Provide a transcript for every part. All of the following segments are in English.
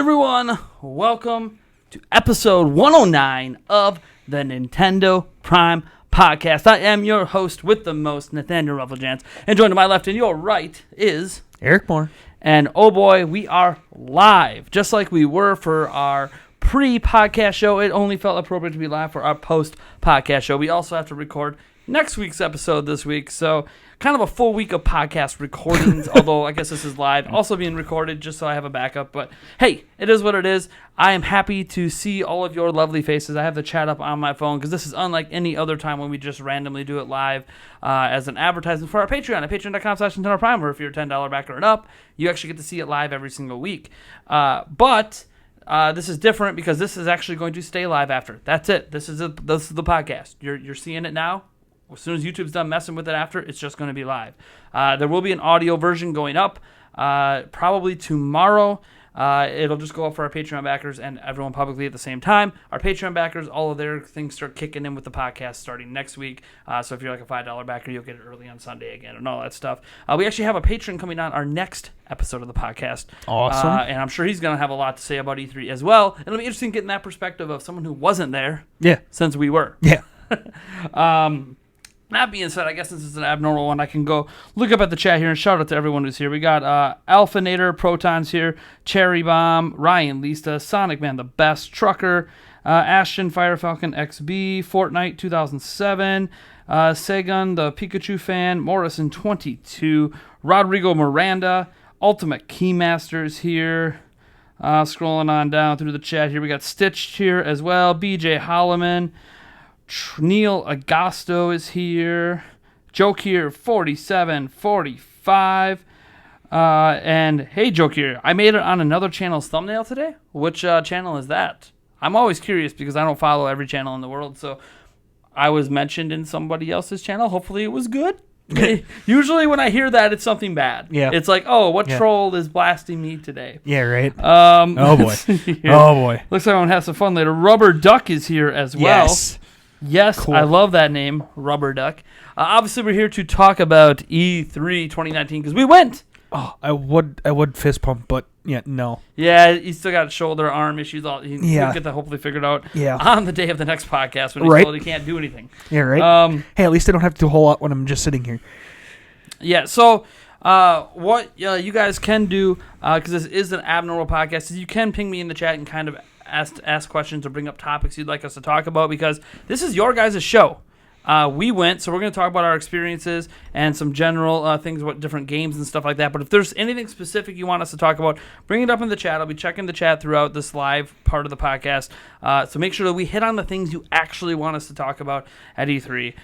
everyone, welcome to episode 109 of the Nintendo Prime Podcast. I am your host with the most, Nathaniel Rufflejans, and joined to my left and your right is... Eric Moore. And oh boy, we are live, just like we were for our pre-podcast show. It only felt appropriate to be live for our post-podcast show. We also have to record next week's episode this week, so kind of a full week of podcast recordings, although I guess this is live, also being recorded just so I have a backup. But hey, it is what it is. I am happy to see all of your lovely faces. I have the chat up on my phone because this is unlike any other time when we just randomly do it live as an advertisement for our Patreon at patreon.com/Nintendo Prime, where if you're a $10 backer and up, you actually get to see it live every single week. But this is different because this is actually going to stay live after. That's it. This is the podcast. You're seeing it now. As soon as YouTube's done messing with it after, it's just going to be live. There will be an audio version going up probably tomorrow. It'll just go up for our Patreon backers and everyone publicly at the same time. Our Patreon backers, all of their things start kicking in with the podcast starting next week. So if you're like a $5 backer, you'll get it early on Sunday again and all that stuff. We actually have a patron coming on our next episode of the podcast. Awesome. And I'm sure he's going to have a lot to say about E3 as well. It'll be interesting getting that perspective of someone who wasn't there. Yeah. Since we were. Yeah. That being said, I guess this is an abnormal one. I can go look up at the chat here and shout out to everyone who's here. We got Alphanator, Protons here, Cherry Bomb, Ryan, Lisa, Sonic Man, the best, Trucker, Ashton, Fire Falcon XB, Fortnite 2007, Segun, the Pikachu fan, Morrison 22, Rodrigo Miranda, Ultimate Keymasters here. Scrolling on down through the chat here, we got Stitched here as well, BJ Holloman. Neil Agosto is here. Joke here, 4745. And hey, Joke here, I made it on another channel's thumbnail today. Which channel is that? I'm always curious because I don't follow every channel in the world. So I was mentioned in somebody else's channel. Hopefully it was good. Usually when I hear that, it's something bad. Yeah. It's like, oh, what troll is blasting me today? Yeah, right. Oh, boy. Oh, boy. Looks like I'm going to have some fun later. Rubber Duck is here as well. Yes, cool. I love that name, Rubber Duck. Obviously, we're here to talk about E3 2019 because we went. Oh, I would fist pump, but yeah, no. Yeah, he's still got shoulder, arm issues. He'll get that hopefully figured out on the day of the next podcast when he's told he can't do anything. Yeah, right. Hey, at least I don't have to do a whole lot when I'm just sitting here. Yeah, so what you guys can do, because this is an abnormal podcast, is you can ping me in the chat and kind of ask questions or bring up topics you'd like us to talk about because this is your guys' show. We went, so we're going to talk about our experiences and some general things about different games and stuff like that. But if there's anything specific you want us to talk about, bring it up in the chat. I'll be checking the chat throughout this live part of the podcast. So make sure that we hit on the things you actually want us to talk about at E3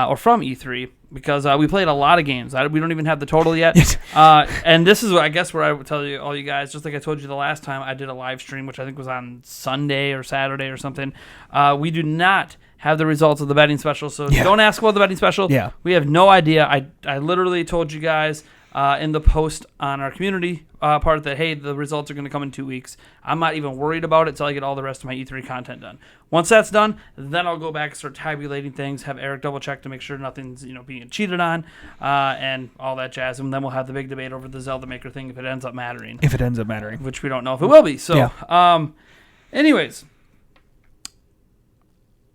or from E3 because we played a lot of games. We don't even have the total yet. And this is, I guess, where I would tell you, all you guys, just like I told you the last time, I did a live stream, which I think was on Sunday or Saturday or something. We do not have the results of the betting special, so don't ask about the betting special. Yeah. We have no idea. I literally told you guys in the post on our community part that, hey, the results are going to come in 2 weeks. I'm not even worried about it until I get all the rest of my E3 content done. Once that's done, then I'll go back and start tabulating things, have Eric double check to make sure nothing's being cheated on, and all that jazz. And then we'll have the big debate over the Zelda Maker thing if it ends up mattering. Which we don't know if it will be. So, anyways.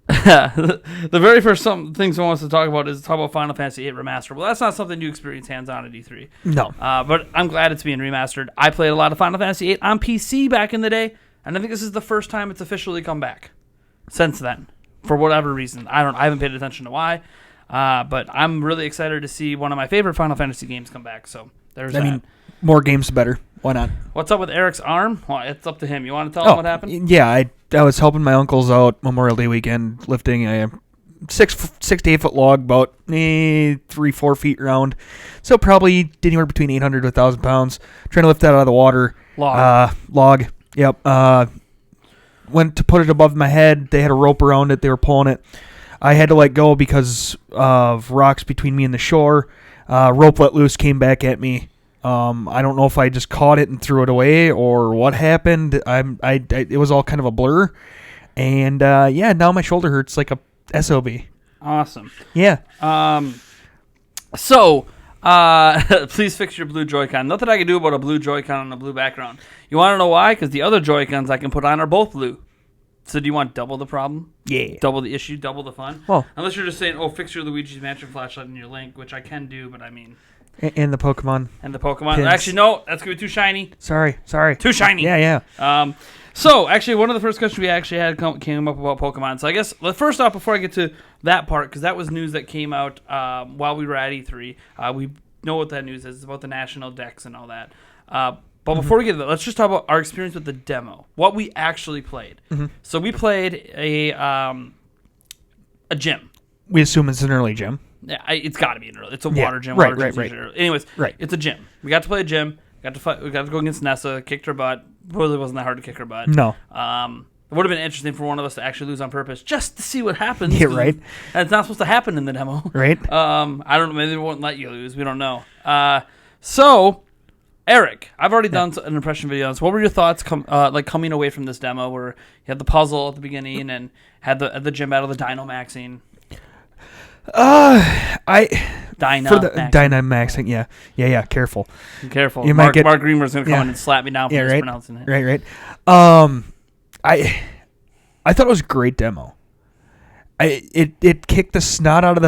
The very first things I want us to talk about is talk about Final Fantasy VIII Remastered. Well, that's not something you experience hands-on at E3. No. But I'm glad it's being remastered. I played a lot of Final Fantasy VIII on PC back in the day, and I think this is the first time it's officially come back since then, for whatever reason. I haven't paid attention to why, but I'm really excited to see one of my favorite Final Fantasy games come back. So there's that. I mean, more games the better. Why not? What's up with Eric's arm? Well, it's up to him. You want to tell him what happened? Yeah, I was helping my uncles out Memorial Day weekend lifting a 6 to 8 foot log, about 3-4 feet round. So probably anywhere between 800 to 1,000 pounds. Trying to lift that out of the water. Log. Yep. Went to put it above my head. They had a rope around it. They were pulling it. I had to let go because of rocks between me and the shore. Rope let loose, came back at me. I don't know if I just caught it and threw it away or what happened. It was all kind of a blur. And, now my shoulder hurts like a SOB. Awesome. Yeah. So Please fix your blue Joy-Con. Nothing I can do about a blue Joy-Con on a blue background. You want to know why? Because the other Joy-Cons I can put on are both blue. So do you want double the problem? Yeah. Double the issue, double the fun? Well, unless you're just saying, fix your Luigi's Mansion flashlight in your Link, which I can do, but I mean... And the Pokemon. And the Pokemon. Pins. Actually, no, that's going to be too shiny. Sorry. Too shiny. Yeah. So, actually, one of the first questions we actually had came up about Pokemon. So, I guess, first off, before I get to that part, because that was news that came out while we were at E3, we know what that news is. It's about the national decks and all that. But before we get to that, let's just talk about our experience with the demo, what we actually played. Mm-hmm. So, we played a gym. We assume it's an early gym. Yeah, it's got to be an early. It's a water gym. Right. Anyways, right. It's a gym. We got to play a gym. We got to go against Nessa. Kicked her butt. Really wasn't that hard to kick her butt. No. It would have been interesting for one of us to actually lose on purpose just to see what happens. Yeah, right. And it's not supposed to happen in the demo. Right. I don't know. Maybe they won't let you lose. We don't know. So, Eric, I've already done an impression video on this. What were your thoughts coming away from this demo where you had the puzzle at the beginning and had the gym battle, the Dynamaxing? Dynamaxing, yeah. Careful. You Mark Greenberg's gonna come in and slap me down for mispronouncing it. Right. I thought it was a great demo. It kicked the snot out of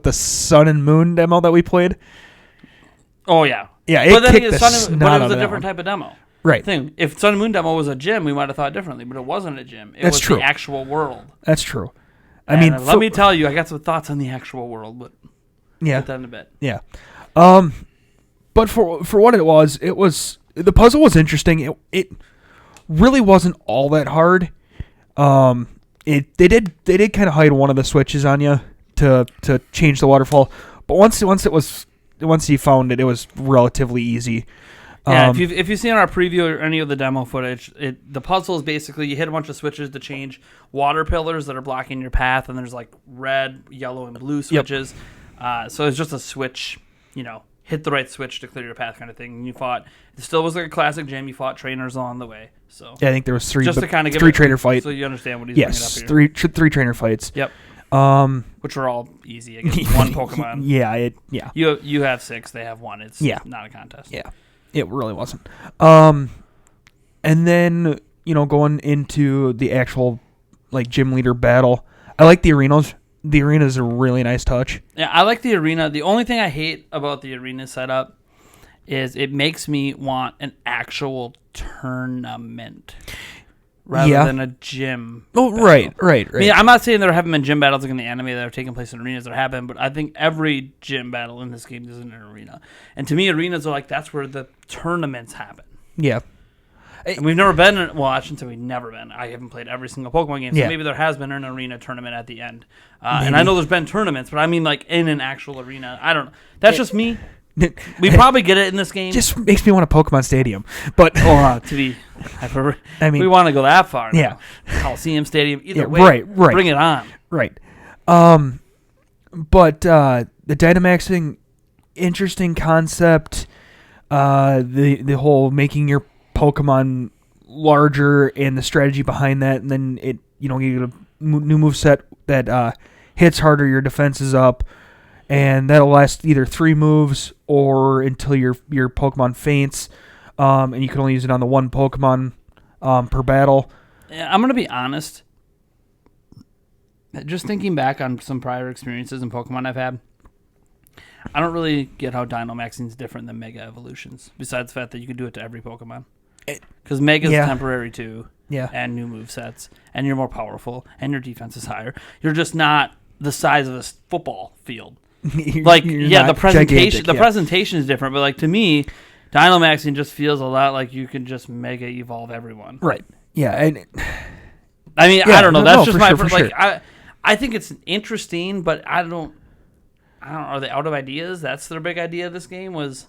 the Sun and Moon demo that we played. Oh yeah. Yeah, it kicked the snot out of that. But it was a different type of demo. Right. If Sun and Moon demo was a gym, we might have thought differently, but it wasn't a gym. It was true. The actual world. That's true. Let me tell you, I got some thoughts on the actual world, but get that in a bit. Yeah. But for what it was the puzzle was interesting. It really wasn't all that hard. They did kind of hide one of the switches on you to change the waterfall, but once you found it, it was relatively easy. Yeah, if you've seen our preview or any of the demo footage, the puzzle is basically you hit a bunch of switches to change water pillars that are blocking your path, and there's like red, yellow, and blue switches. Yep. So it's just a switch, hit the right switch to clear your path kind of thing. And you fought, it still was like a classic gym, you fought trainers along the way. So yeah, I think there was three. Just to kind of give three trainer fights. So you understand what he's bringing up here. three trainer fights. Yep. Which are all easy against one Pokemon. Yeah. You have 6, they have 1. It's not a contest. Yeah. It really wasn't. And then, going into the actual gym leader battle, I like the arenas. The arena is a really nice touch. Yeah, I like the arena. The only thing I hate about the arena setup is it makes me want an actual tournament rather than a gym. Oh, battle. Right. I mean, I'm not saying there haven't been gym battles like in the anime that are taking place in arenas. There have been, but I think every gym battle in this game is in an arena. And to me, arenas are that's where the tournaments happen. Yeah. And we've never been I shouldn't say we've never been. I haven't played every single Pokemon game, so maybe there has been an arena tournament at the end. And I know there's been tournaments, but I mean in an actual arena. I don't know. That's just me. We probably get it in this game. Just makes me want a Pokemon Stadium, but to be. I mean, we want to go that far. Yeah, Coliseum Stadium. Either way, right. Bring it on. Right. But the Dynamaxing, interesting concept. The whole making your Pokemon larger and the strategy behind that, and then you get a new moveset that hits harder, your defense is up. And that'll last either 3 moves or until your Pokemon faints. And you can only use it on the one Pokemon per battle. Yeah, I'm going to be honest. Just thinking back on some prior experiences in Pokemon I've had, I don't really get how Dynamaxing is different than Mega Evolutions, besides the fact that you can do it to every Pokemon. Because Mega is temporary too, and new movesets, and you're more powerful, and your defense is higher. You're just not the size of a football field. The presentation is different, but to me, Dynamaxing just feels a lot like you can just Mega Evolve everyone. Right. Yeah. And I don't know. That's just my sure. I think it's interesting, but I don't. Are they out of ideas? That's their big idea of this game was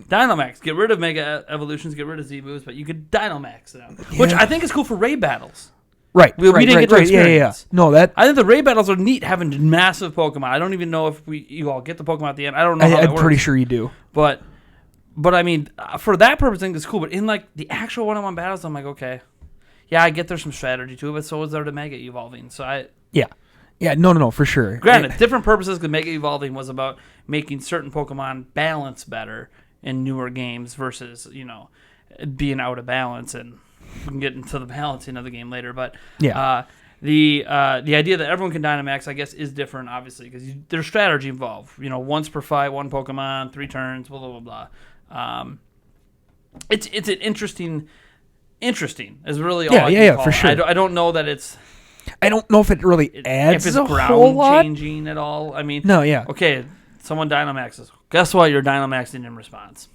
Dynamax. Get rid of Mega Evolutions, get rid of Z moves, but you could Dynamax it out, which I think is cool for raid battles. Right. We didn't get to experience. Yeah. No, I think the raid battles are neat having massive Pokemon. I don't even know if you all get the Pokemon at the end. I don't know how that works. I'm pretty sure you do. But I mean, for that purpose, I think it's cool. But in the actual one-on-one battles, I'm like, okay. Yeah, I get there's some strategy to it, but so is there the Mega Evolving. So Yeah, no, for sure. Granted, different purposes could make it evolving was about making certain Pokemon balance better in newer games versus, being out of balance. And we can get into the balancing of the game later. But the idea that everyone can Dynamax, I guess, is different, obviously, because there's strategy involved. Once per fight, one Pokemon, 3 turns, blah, blah, blah, blah. It's an interesting is really all I can call for it. sure. I don't know that it's... I don't know if it really adds if it's a ground whole lot. changing at all. I mean, No, yeah. Okay, someone Dynamaxes. Guess what? You're Dynamaxing in response.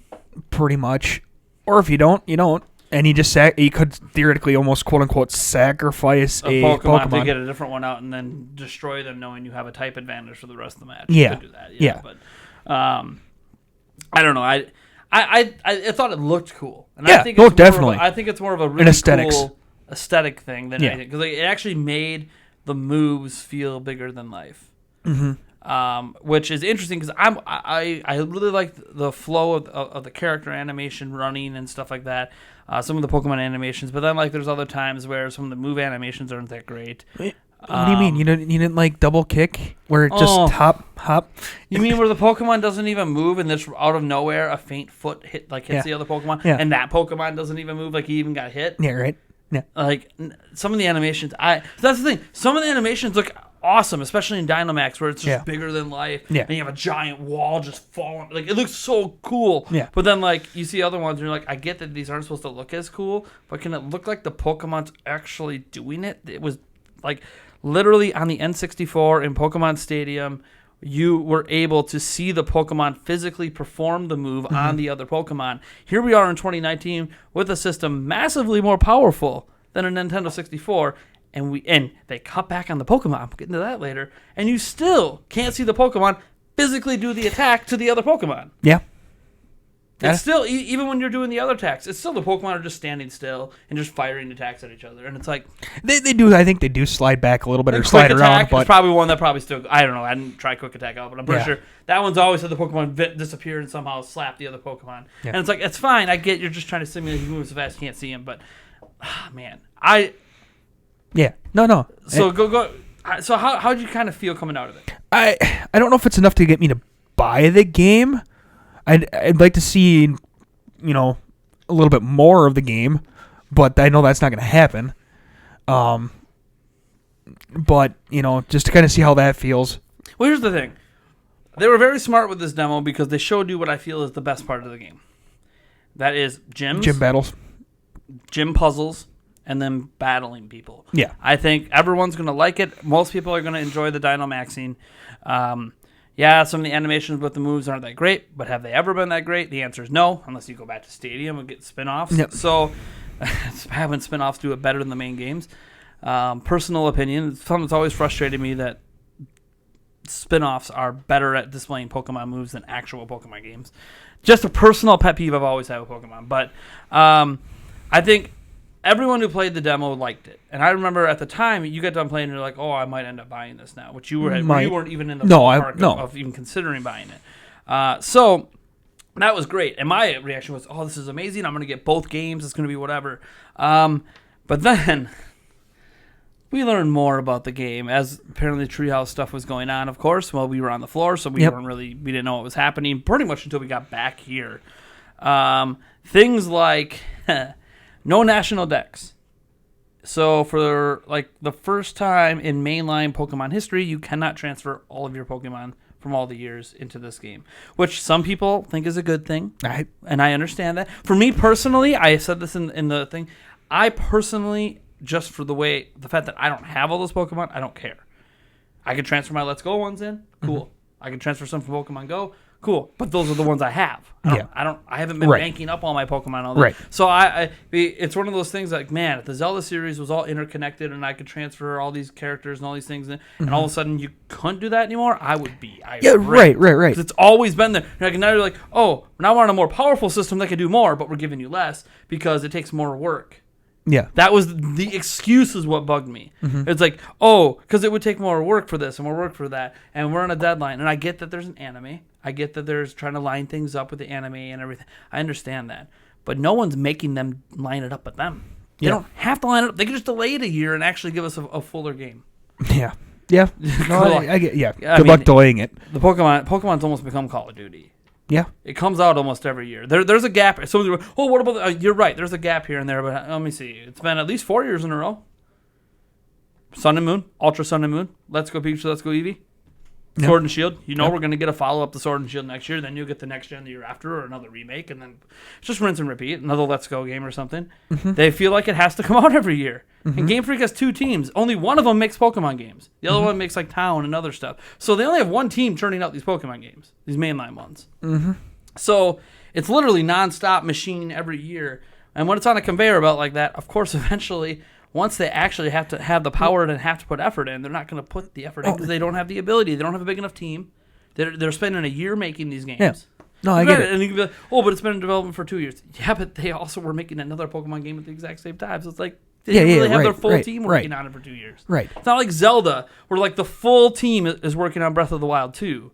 Pretty much. Or if you don't, you don't. And you just you could theoretically almost quote unquote sacrifice a Pokemon to get a different one out and then destroy them, knowing you have a type advantage for the rest of the match. Yeah. You could do that. Yeah. But I don't know. I thought it looked cool. And I think it's definitely. I think it's more of a really cool aesthetic thing than anything, because it actually made the moves feel bigger than life. Mm-hmm. Which is interesting because I really like the flow of the character animation running and stuff like that. Some of the Pokemon animations, but then there's other times where some of the move animations aren't that great. What do you mean? You didn't like double kick where it just hop? You mean where the Pokemon doesn't even move and there's out of nowhere a faint foot hits the other Pokemon, and that Pokemon doesn't even move, he even got hit? Yeah, right. Yeah. Some of the animations, that's the thing. Some of the animations look awesome, especially in Dynamax, where it's just bigger than life. Yeah. And you have a giant wall just falling. It looks so cool. Yeah. But then, you see other ones, and you're like, I get that these aren't supposed to look as cool, but can it look like the Pokemon's actually doing it? It was, literally on the N64 in Pokemon Stadium, you were able to see the Pokemon physically perform the move on the other Pokemon. Here we are in 2019 with a system massively more powerful than a Nintendo 64, and they cut back on the Pokemon. I'll get into that later. And you still can't see the Pokemon physically do the attack to the other Pokemon. Yeah. It's still, even when you're doing the other attacks, it's still the Pokemon are just standing still and just firing attacks at each other. And it's they do. I think they do slide back a little bit or slide around. But it's probably one that probably still, I don't know. I didn't try Quick Attack out, but I'm pretty sure that one's always had the Pokemon disappear and somehow slap the other Pokemon. Yeah. And it's it's fine. I get you're just trying to simulate you move so fast you can't see him, but man, yeah, no. So go. So how'd you kind of feel coming out of it? I don't know if it's enough to get me to buy the game. I'd like to see, a little bit more of the game, but I know that's not going to happen. But just to kind of see how that feels. Well, here's the thing. They were very smart with this demo because they showed you what I feel is the best part of the game. That is gyms, gym battles, gym puzzles, and then battling people. Yeah. I think everyone's going to like it. Most people are going to enjoy the Dynamaxing. Some of the animations with the moves aren't that great, but have they ever been that great? The answer is no, unless you go back to Stadium and get spin-offs. Yep. So having spin-offs do it better than the main games. Personal opinion, something that's always frustrated me that spin-offs are better at displaying Pokemon moves than actual Pokemon games. Just a personal pet peeve I've always had with Pokemon. But I think everyone who played the demo liked it. And I remember at the time, you got done playing and you're like, oh, I might end up buying this now, which you weren't even in the ballpark of even considering buying it. So that was great. And my reaction was, oh, this is amazing. I'm going to get both games. It's going to be whatever. But then we learned more about the game as apparently Treehouse stuff was going on, of course. Well, we were on the floor, so we didn't know what was happening pretty much until we got back here. Things like no national decks. So for the first time in mainline Pokemon history, you cannot transfer all of your Pokemon from all the years into this game, which some people think is a good thing. And I understand that. For me personally, I said this in the thing, I personally, just for the fact that I don't have all those Pokemon, I don't care. I can transfer my Let's Go ones in, cool. I can transfer some from Pokemon Go, cool. But those are the ones I have. I haven't been banking up all my Pokemon all day. Right. So it's one of those things man, if the Zelda series was all interconnected and I could transfer all these characters and all these things in, and all of a sudden you couldn't do that anymore, I would be irate. Right. Because it's always been there. Now you're like, oh, now we're on a more powerful system that can do more, but we're giving you less because it takes more work. Yeah. That was the excuse is what bugged me. It's because it would take more work for this and more work for that, and we're on a deadline. And I get that there's an anime. I get that there's trying to line things up with the anime and everything. I understand that. But no one's making them line it up with them. They don't have to line it up. They can just delay it a year and actually give us a fuller game. Yeah. Yeah. No, I get. Yeah. I Good mean, luck delaying it. The Pokemon's almost become Call of Duty. Yeah. It comes out almost every year. There's a gap. So, what about? You're right. There's a gap here and there, but let me see. It's been at least 4 years in a row. Sun and Moon, Ultra Sun and Moon. Let's go Pikachu. Let's go Eevee. Yep. Sword and Shield. We're Yep. going to get a follow-up to Sword and Shield next year. Then you'll get the next gen the year after or another remake. And then it's just rinse and repeat. Another Let's Go game or something. Mm-hmm. They feel like it has to come out every year. And Game Freak has 2 teams. Only one of them makes Pokemon games. The other one makes like Town and other stuff. So they only have one team churning out these Pokemon games. These mainline ones. Mm-hmm. So it's literally nonstop machine every year. And when it's on a conveyor belt like that, of course, eventually... Once they actually have to have the power and have to put effort in, they're not going to put the effort in because they don't have the ability. They don't have a big enough team. They're spending a year making these games. Yeah. No, I get it. And you can be like, oh, but it's been in development for 2 years. Yeah, but they also were making another Pokemon game at the exact same time. So it's like they didn't really have their full team working on it for 2 years. Right. It's not like Zelda, where like the full team is working on Breath of the Wild 2.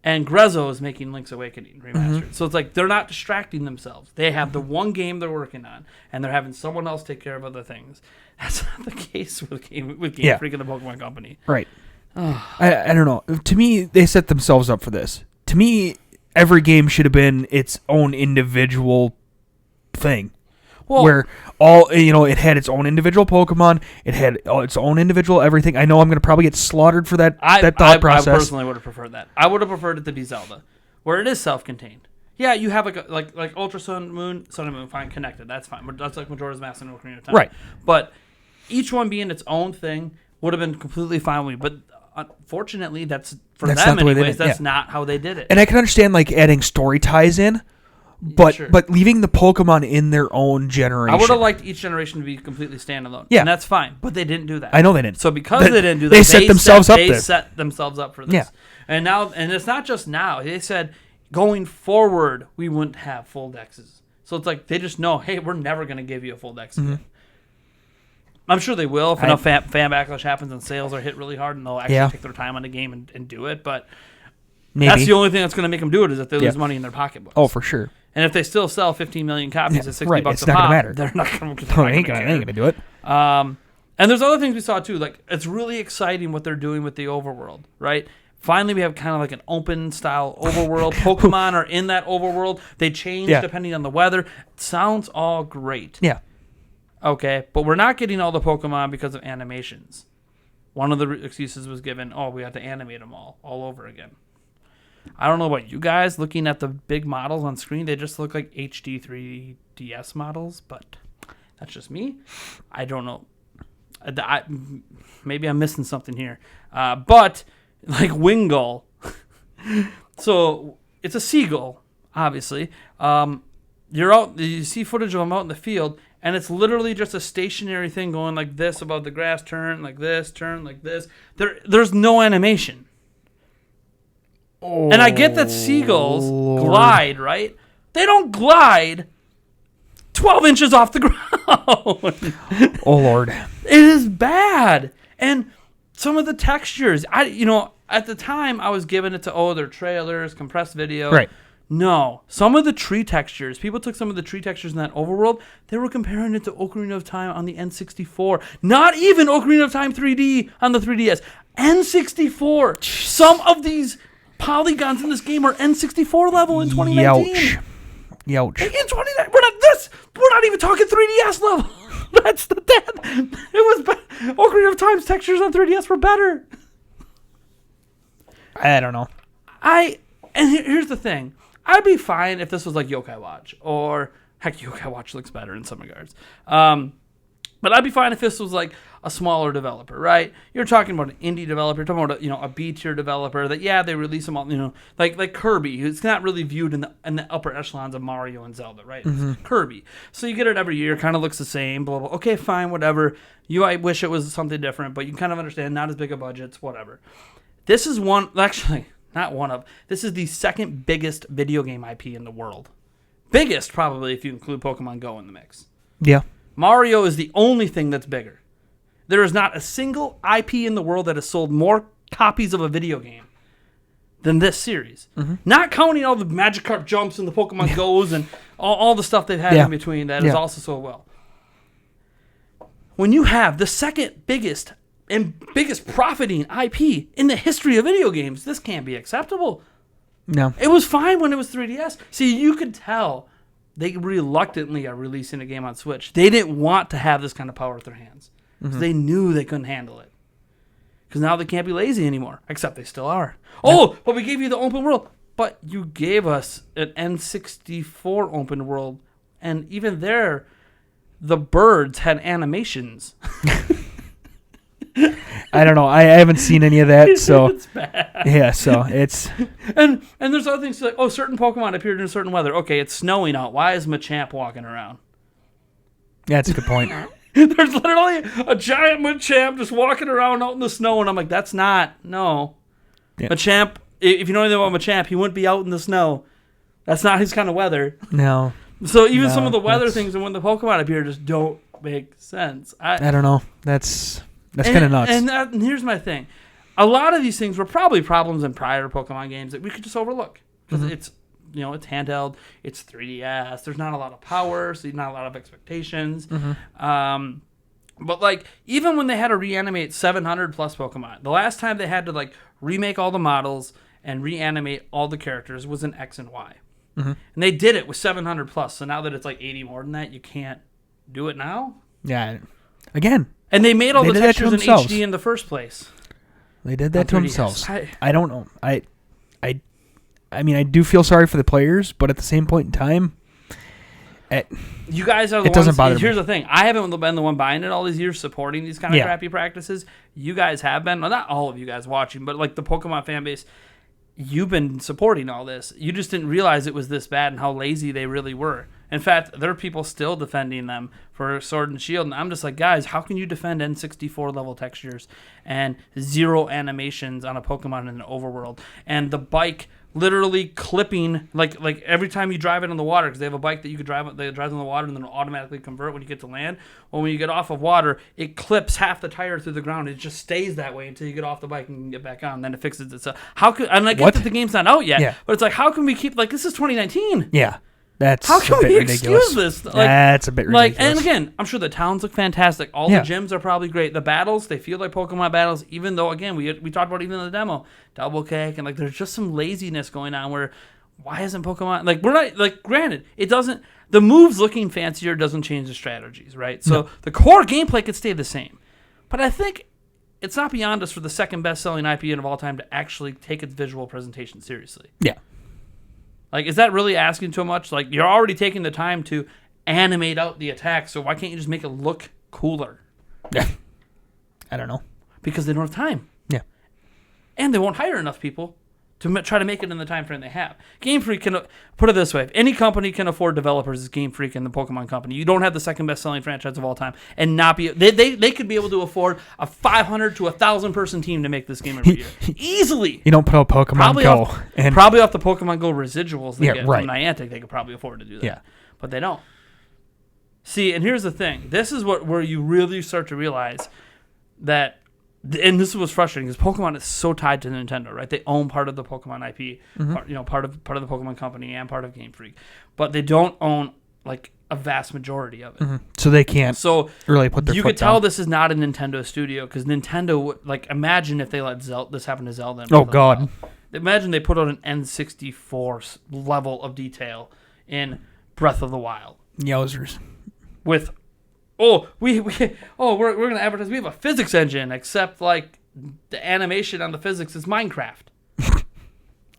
And Grezzo is making Link's Awakening remastered. So it's like they're not distracting themselves. They have the one game they're working on, and they're having someone else take care of other things. That's not the case with Game Freak and the Pokemon Company. Right. I don't know. To me, they set themselves up for this. To me, every game should have been its own individual thing. Well, where it had its own individual Pokemon, it had its own individual everything. I know I'm going to probably get slaughtered for that thought process. I personally would have preferred that. I would have preferred it to be Zelda, where it is self-contained. Yeah, you have like Ultra Sun and Moon, fine, connected. That's fine. That's like Majora's Mask and Ocarina of Time. Right. But each one being its own thing would have been completely fine with me. But unfortunately, that's them anyways. That's not how they did it. And I can understand like adding story ties in. But leaving the Pokemon in their own generation. I would have liked each generation to be completely standalone. Yeah. And that's fine. But they didn't do that. I know they didn't. So because they didn't do that, they set themselves up for this. Yeah. And it's not just now. They said going forward, we wouldn't have full dexes. So it's like they just know, hey, we're never going to give you a full dex again. I'm sure they will if enough fan backlash happens and sales are hit really hard and they'll actually take their time on the game and do it. But that's the only thing that's going to make them do it is if they lose money in their pocketbooks. Oh, for sure. And if they still sell 15 million copies at $60 it's a not pop, gonna matter. they're not going to ain't going to do it. And there's other things we saw too. Like it's really exciting what they're doing with the overworld, right? Finally, we have kind of like an open style overworld. Pokemon are in that overworld. They change depending on the weather. It sounds all great. Yeah. Okay, but we're not getting all the Pokemon because of animations. One of the excuses was given, we have to animate them all over again. I don't know about you guys. Looking at the big models on screen, they just look like HD 3DS models, but that's just me. I don't know. Maybe I'm missing something here. But, like Wingull. So, it's a seagull, obviously. You see footage of them out in the field, and it's literally just a stationary thing going like this above the grass, turn like this, turn like this. There's no animation. And I get that seagulls glide, right? They don't glide 12 inches off the ground. Oh, Lord. It is bad. And some of the textures, at the time I was giving it to, they're trailers, compressed video. Right. No. Some of the tree textures, people took some of the tree textures in that overworld, they were comparing it to Ocarina of Time on the N64. Not even Ocarina of Time 3D on the 3DS. N64. Some of these polygons in this game are N64 level in 2019. Youch. In 2019, we're not even talking 3DS level. That's the dead. It was bad. Ocarina of Time's textures on 3DS were better. I don't know. Here's the thing. I'd be fine if this was like Yokai Watch, or heck, Yokai Watch looks better in some regards. But I'd be fine if this was like a smaller developer, right? You're talking about an indie developer, you're talking about a B-tier developer that they release them all, like Kirby. It's not really viewed in the upper echelons of Mario and Zelda, right? It's Kirby. So you get it every year, kind of looks the same, blah, blah. Okay, fine, whatever. I wish it was something different, but you can kind of understand, not as big a budgets, whatever. This is this is the second biggest video game IP in the world. Biggest, probably, if you include Pokemon Go in the mix. Yeah. Mario is the only thing that's bigger. There is not a single IP in the world that has sold more copies of a video game than this series. Not counting all the Magikarp jumps and the Pokemon Go's and all the stuff they've had in between that is also so well. When you have the second biggest and biggest profiting IP in the history of video games. This can't be acceptable. No. It was fine when it was 3DS. See, you could tell they reluctantly are releasing a game on Switch. They didn't want to have this kind of power at their hands. Because they knew they couldn't handle it. Because now they can't be lazy anymore. Except they still are. Oh, but we gave you the open world. But you gave us an N64 open world. And even there, the birds had animations. I don't know. I haven't seen any of that, so it's bad. Yeah, so it's and there's other things like, certain Pokemon appeared in certain weather. Okay, it's snowing out. Why is Machamp walking around? Yeah, that's a good point. There's literally a giant Machamp just walking around out in the snow, and I'm like, that's not no. Yeah. Machamp. If you know anything about Machamp, he wouldn't be out in the snow. That's not his kind of weather. No. So even some of the weather things and when the Pokemon appear just don't make sense. I don't know. That's kind of nuts. And here's my thing. A lot of these things were probably problems in prior Pokemon games that we could just overlook. Because it's handheld, it's 3DS, there's not a lot of power, so not a lot of expectations. But like, even when they had to reanimate 700 plus Pokemon, the last time they had to like remake all the models and reanimate all the characters was in X and Y. And they did it with 700 plus, so now that it's like 80 more than that, you can't do it now? Yeah. Again. And they made all the textures in HD in the first place. They did that to themselves. I don't know. I mean, I do feel sorry for the players, but at the same point in time, you guys are the ones. Doesn't bother me. Here's the thing: I haven't been the one buying it all these years, supporting these kind of crappy practices. You guys have been. Well, not all of you guys watching, but like the Pokemon fan base, you've been supporting all this. You just didn't realize it was this bad and how lazy they really were. In fact, there are people still defending them for Sword and Shield, and I'm just like, guys, how can you defend N64 level textures and 0 animations on a Pokemon in an overworld, and the bike literally clipping like every time you drive it on the water, because they have a bike that you could drive on the water and then it'll automatically convert when you get to land. Well, when you get off of water, it clips half the tire through the ground. It just stays that way until you get off the bike and you can get back on. Then it fixes itself. And I get that the game's not out yet, but it's like, how can we keep this is 2019? Yeah. That's how can we ridiculous. excuse this? That's a bit ridiculous. And again, I'm sure the towns look fantastic. All the gyms are probably great. The battles, they feel like Pokemon battles, even though, again, we talked about even in the demo, double kick, and there's just some laziness going on where, why isn't Pokemon, we're not, granted, it doesn't, the moves looking fancier doesn't change the strategies, right? So the core gameplay could stay the same. But I think it's not beyond us for the second best-selling IP of all time to actually take its visual presentation seriously. Yeah. Is that really asking too much? You're already taking the time to animate out the attack, so why can't you just make it look cooler? Yeah. I don't know. Because they don't have time. Yeah. And they won't hire enough people to try to make it in the time frame they have. Game Freak can, put it this way, if any company can afford developers, it's Game Freak and the Pokemon Company. You don't have the second best-selling franchise of all time and not be... They could be able to afford a 500 to 1,000 person team to make this game every year. Easily. You don't put out Pokemon Go. Probably off the Pokemon Go residuals they get right. from Niantic, they could probably afford to do that. Yeah. But they don't. See, and here's the thing. This is where you really start to realize that... And this was frustrating because Pokemon is so tied to Nintendo, right? They own part of the Pokemon IP, part of the Pokemon Company and part of Game Freak, but they don't own a vast majority of it. So they can't. Really put their foot down. You could tell this is not a Nintendo studio because Nintendo would imagine if they let this happen to Zelda. Oh God! Imagine they put out an N64 level of detail in Breath of the Wild. Yowzers! With we're gonna advertise. We have a physics engine, except the animation on the physics is Minecraft.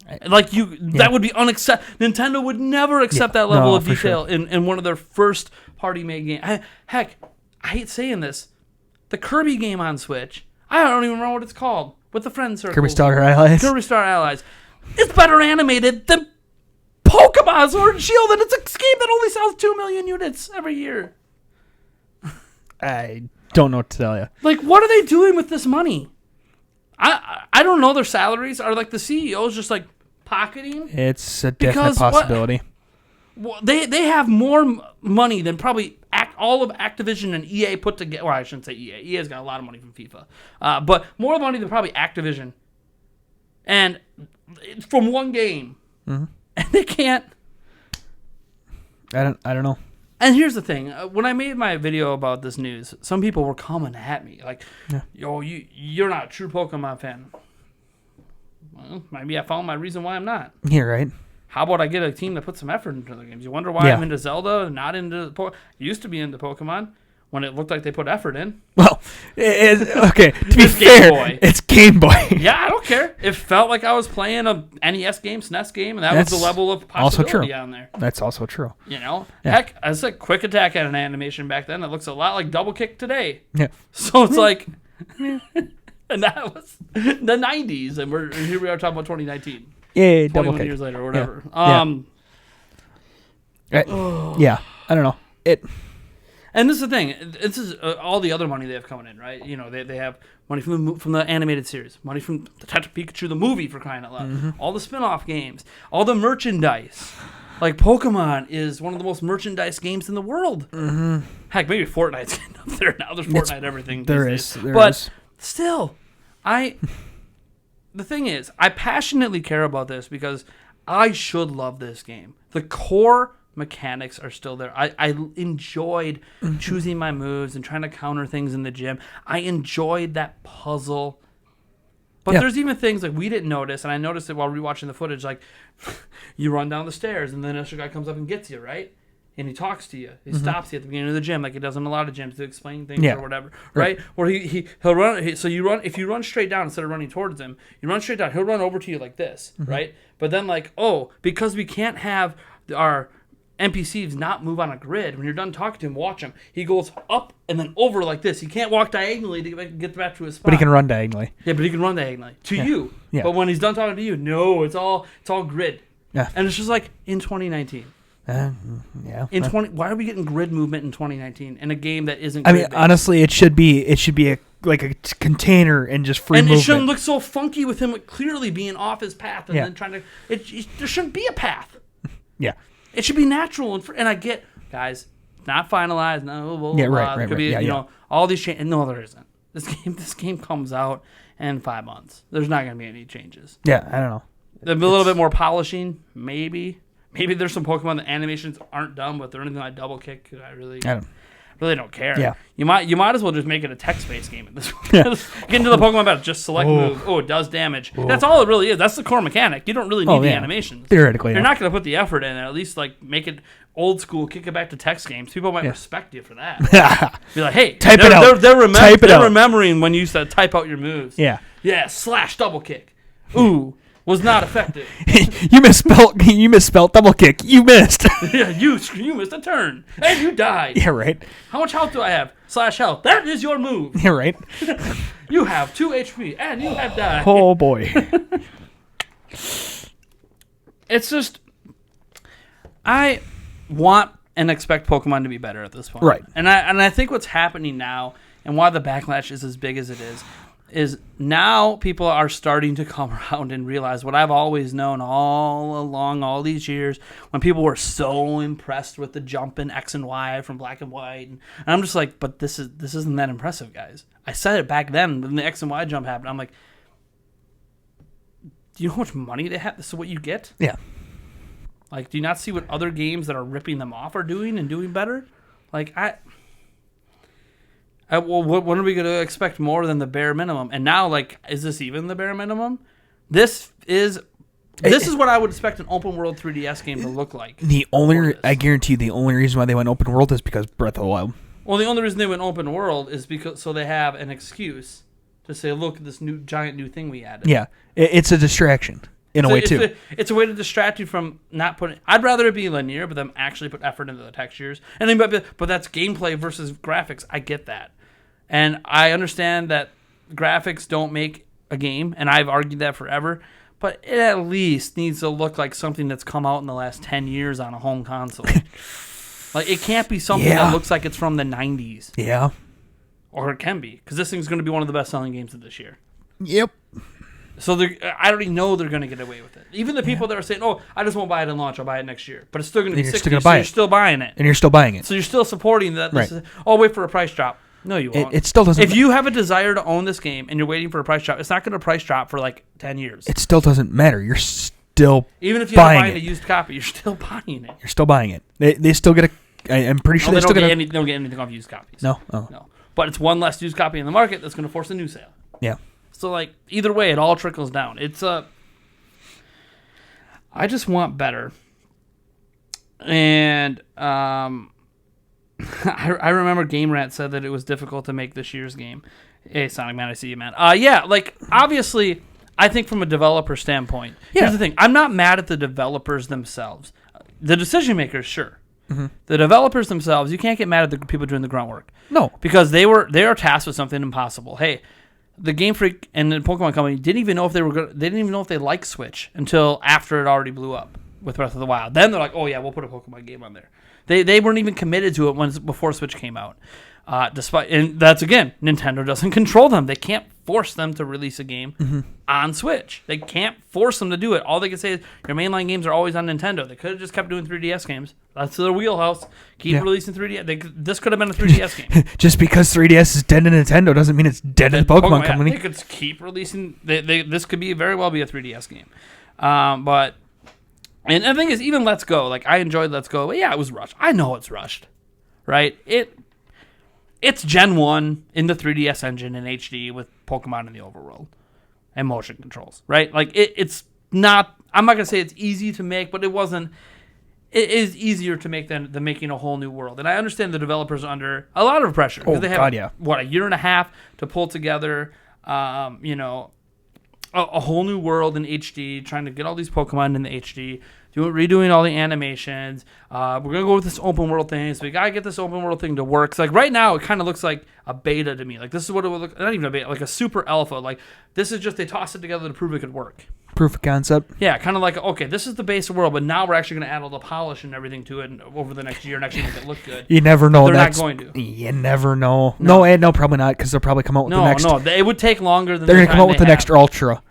That would be unacceptable. Nintendo would never accept that level of detail in one of their first party made games. Heck, I hate saying this. The Kirby game on Switch, I don't even remember what it's called. With the friend circle. Kirby Star Allies. Kirby Star Allies. It's better animated than Pokemon Sword and Shield, and it's a game that only sells 2 million units every year. I don't know what to tell you. What are they doing with this money? I don't know their salaries. Are the CEOs just pocketing? It's a definite possibility. They have more money than probably all of Activision and EA put together. Well, I shouldn't say EA. EA's got a lot of money from FIFA. But more money than probably Activision. And it's from one game. Mm-hmm. And they can't. I don't know. And here's the thing: when I made my video about this news, some people were coming at me like, "Yo, you're not a true Pokemon fan." Well, maybe I found my reason why I'm not. Yeah, right. How about I get a team that puts some effort into the games? You wonder why I'm into Zelda, not into used to be into Pokemon when it looked like they put effort in. Well, okay. To be It's Game fair, Boy. it's Game Boy. Yeah, I don't care. It felt like I was playing a NES game, SNES game, and that was the level of possibility on there. That's also true. You know, Yeah. heck, I said quick attack had an animation back then that looks a lot like double kick today. Yeah. So it's like, and that was the 90s, and here we are talking about 2019. Yeah, double 21 kick. years later or whatever. Yeah, I don't know. And this is the thing. This is all the other money they have coming in, right? You know, they have money from the animated series, money from Detective Pikachu the movie, for crying out loud, all the spin-off games, all the merchandise. Like, Pokemon is one of the most merchandise games in the world. Heck, maybe Fortnite's getting up there now. There's Fortnite everything. There is. But still, the thing is, I passionately care about this because I should love this game. The core mechanics are still there. I enjoyed choosing my moves and trying to counter things in the gym. I enjoyed that puzzle. But there's even things like we didn't notice, and I noticed it while rewatching the footage, like you run down the stairs and then this guy comes up and gets you, right? And he talks to you. He stops you at the beginning of the gym, like he does in a lot of gyms to explain things or whatever, right? Or he'll run. So you run. If you run straight down instead of running towards him, you run straight down. He'll run over to you like this, right? But then because we can't have our NPCs not move on a grid. When you're done talking to him, watch him. He goes up and then over like this. He can't walk diagonally to get back to his spot. But he can run diagonally. Yeah, but he can run diagonally to you. Yeah. But when he's done talking to you, no, it's all grid. Yeah. And it's just like in 2019. Why are we getting grid movement in 2019 in a game that isn't? I mean, honestly, it should be a container and just free movement. It shouldn't look so funky with him clearly being off his path and then trying to. There shouldn't be a path. Yeah. It should be natural and I get, guys, not finalized. No, blah, blah, right. There could be all these changes. No, there isn't. This game comes out in 5 months. There's not going to be any changes. Yeah, I don't know. There'll be a little bit more polishing, maybe. Maybe there's some Pokemon that animations aren't done, but they're anything like double kick. I really don't care. Yeah. You might as well just make it a text-based game at this point. Get into the Pokemon battle, just select move. Oh, it does damage. That's all it really is. That's the core mechanic. You don't really need the animations. Theoretically, you're not going to put the effort in, and at least make it old school. Kick it back to text games. People might respect you for that. Be like, hey, type it out. They're remembering when you said type out your moves. Yeah. Yeah. / double kick. Ooh. Was not effective. You misspelled double kick. You missed. Yeah, you missed a turn. And you died. Yeah, right. How much health do I have? / health. That is your move. Yeah, right. You have 2 HP and you have died. Oh, boy. It's just, I want and expect Pokemon to be better at this point. Right. And I think what's happening now and why the backlash is as big as it is now people are starting to come around and realize what I've always known all along all these years when people were so impressed with the jump in X and Y from black and white. And I'm just like, but this isn't that impressive, guys. I said it back then when the X and Y jump happened. I'm like, do you know how much money they have? This is what you get? Yeah. Like, do you not see what other games that are ripping them off are doing and doing better? Like, well, when are we going to expect more than the bare minimum? And now, is this even the bare minimum? This is what I would expect an open world 3DS game to look like. I guarantee you, the only reason why they went open world is because Breath of the Wild. Well, the only reason they went open world is because so they have an excuse to say, look at this giant new thing we added. Yeah, it's a distraction in a way too. It's a way to distract you from not putting. I'd rather it be linear, but them actually put effort into the textures. And then, but that's gameplay versus graphics. I get that. And I understand that graphics don't make a game, and I've argued that forever, but it at least needs to look like something that's come out in the last 10 years on a home console. It can't be something that looks like it's from the 90s. Yeah. Or it can be, because this thing's going to be one of the best-selling games of this year. Yep. So I already know they're going to get away with it. Even the people that are saying, oh, I just won't buy it in launch, I'll buy it next year. But it's still going to be $60, so you're still buying it. And you're still buying it. So you're still supporting that. Right. Wait for a price drop. No, you won't. It still doesn't. If you have a desire to own this game and you're waiting for a price drop, it's not going to price drop for 10 years. It still doesn't matter. You're still even if you're buying a used copy, you're still buying it. You're still buying it. They still get a I'm pretty sure they they still don't get they don't get anything off used copies. No. Oh. No. But it's one less used copy in the market that's going to force a new sale. Yeah. So, like, either way, it all trickles down. It's I just want better. And I remember Game Rat said that it was difficult to make this year's game. Hey, Sonic Man, I see you, man. Yeah, like, obviously, I think from a developer standpoint, here's the thing. I'm not mad at the developers themselves. The decision makers, sure. Mm-hmm. The developers themselves, you can't get mad at the people doing the grunt work. No. Because they are tasked with something impossible. Hey, the Game Freak and the Pokemon Company didn't even know if they didn't even know if they liked Switch until after it already blew up with Breath of the Wild. Then they're like, oh yeah, we'll put a Pokemon game on there. They weren't even committed to it before Switch came out. And that's, again, Nintendo doesn't control them. They can't force them to release a game on Switch. They can't force them to do it. All they can say is your mainline games are always on Nintendo. They could have just kept doing 3DS games. That's their wheelhouse. Keep releasing 3DS. This could have been a 3DS game. Just because 3DS is dead to Nintendo doesn't mean it's dead to the Pokemon Company. They could keep releasing. This could very well be a 3DS game. But and the thing is, even Let's Go. Like, I enjoyed Let's Go. But yeah, it was rushed. I know it's rushed, right? It's Gen 1 in the 3DS engine in HD with Pokemon in the overworld and motion controls, right? Like, it's not, I'm not going to say it's easy to make, but it is easier to make than making a whole new world. And I understand the developers are under a lot of pressure. Oh, they have, God, yeah. a year and a half to pull together, a whole new world in HD, trying to get all these Pokemon in the HD, redoing all the animations. We're going to go with this open world thing, so we got to get this open world thing to work. So, like, right now, it kind of looks like a beta to me. Like, this is what it would look, not even a beta, like a super alpha. Like, this is just, they tossed it together to prove it could work. Proof of concept. Yeah, kind of like, okay, this is the base world, but now we're actually going to add all the polish and everything to it over the next year and actually make it look good. You never know. They're not going to. You never know. No, probably not, because they'll probably come out with the next. No, it would take longer than they're going to come out with the next Ultra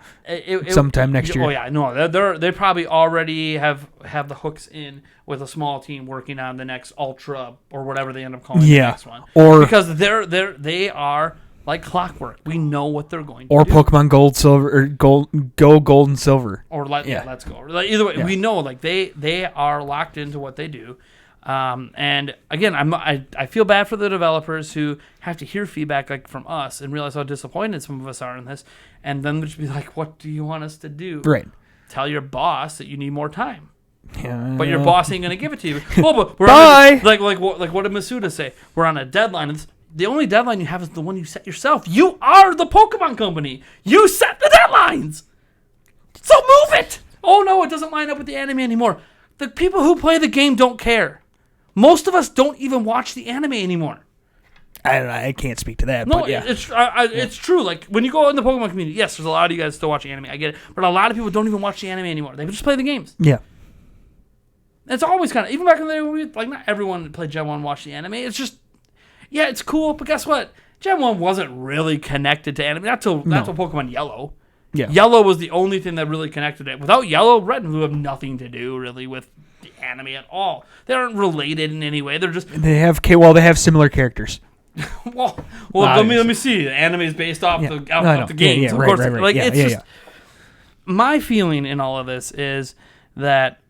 sometime next year. Oh, yeah, no, they probably already have the hooks in with a small team working on the next Ultra or whatever they end up calling the next one. Because they are like clockwork. We know what they're going to do. Or Pokemon Gold, Silver, or Gold and Silver. Or Let's Go. Like, either way, we know, like, they are locked into what they do. And again, I feel bad for the developers who have to hear feedback like from us and realize how disappointed some of us are in this, and then just be like, "What do you want us to do?" Right. Tell your boss that you need more time. Yeah. But your boss ain't gonna give it to you. Oh, but we're Bye. What did Masuda say? We're on a deadline. And the only deadline you have is the one you set yourself. You are the Pokemon Company. You set the deadlines. So move it. Oh no, it doesn't line up with the anime anymore. The people who play the game don't care. Most of us don't even watch the anime anymore. I don't know. I can't speak to that. No, but yeah. It's true. Like, when you go in the Pokemon community, yes, there's a lot of you guys still watching anime. I get it. But a lot of people don't even watch the anime anymore. They just play the games. Yeah. It's always kind of, even back in the day, like, not everyone that played Gen 1 watched the anime. It's just, yeah, it's cool, but guess what? Gen 1 wasn't really connected to anime. Not till Pokemon Yellow. Yeah. Yellow was the only thing that really connected it. Without Yellow, Red and Blue have nothing to do, really, with the anime at all. They aren't related in any way. They're just... They have similar characters. well, let me see. The anime is based off the games. Yeah, of course. Right. Like, it's just... My feeling in all of this is that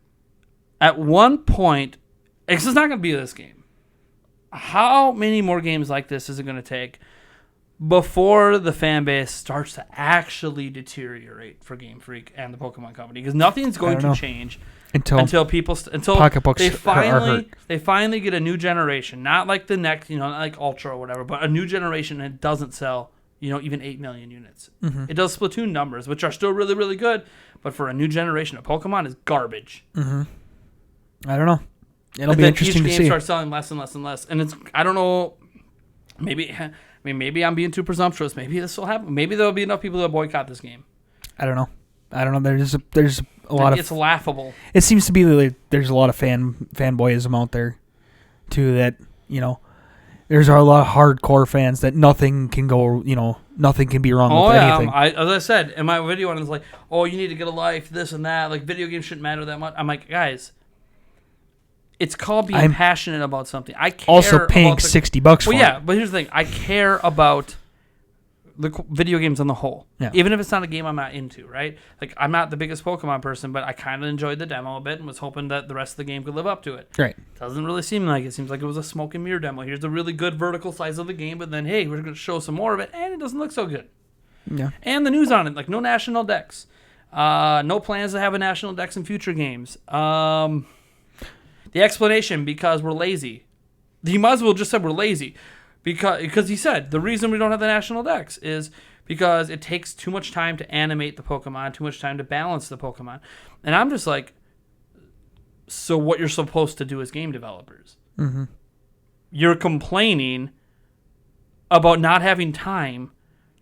at one point... It's not going to be this game. How many more games like this is it going to take before the fan base starts to actually deteriorate for Game Freak and the Pokemon Company? Because nothing's going to change until pocketbooks they finally get a new generation, not like the next, not like Ultra or whatever, but a new generation that doesn't sell, even 8 million units. Mm-hmm. It does Splatoon numbers, which are still really, really good, but for a new generation of Pokemon is garbage. Mm-hmm. I don't know. It'll be interesting to see. Each game starts selling less and less and less, and I don't know. Maybe I'm being too presumptuous. Maybe this will happen. Maybe there'll be enough people that boycott this game. I don't know. There's a lot of. It's laughable. It seems to be like there's a lot of fanboyism out there, too. That there's a lot of hardcore fans that nothing can go. Nothing can be wrong with anything. As I said in my video, and it's like, oh, you need to get a life, this and that. Like, video games shouldn't matter that much. I'm like, guys. It's called being passionate about something. I care also paying $60 for it. Well, yeah, but here's the thing. I care about video games on the whole. Yeah. Even if it's not a game I'm not into, right? Like, I'm not the biggest Pokemon person, but I kind of enjoyed the demo a bit and was hoping that the rest of the game could live up to it. Right. Doesn't really seem like it. Seems like it was a smoke and mirror demo. Here's a really good vertical slice of the game, but then, hey, we're going to show some more of it, and it doesn't look so good. Yeah. And the news on it, like, no national decks. No plans to have a national decks in future games. The explanation, because we're lazy. He might as well just said we're lazy. Because he said the reason we don't have the national decks is because it takes too much time to animate the Pokemon, too much time to balance the Pokemon. And I'm just like, so what you're supposed to do as game developers? Mm-hmm. You're complaining about not having time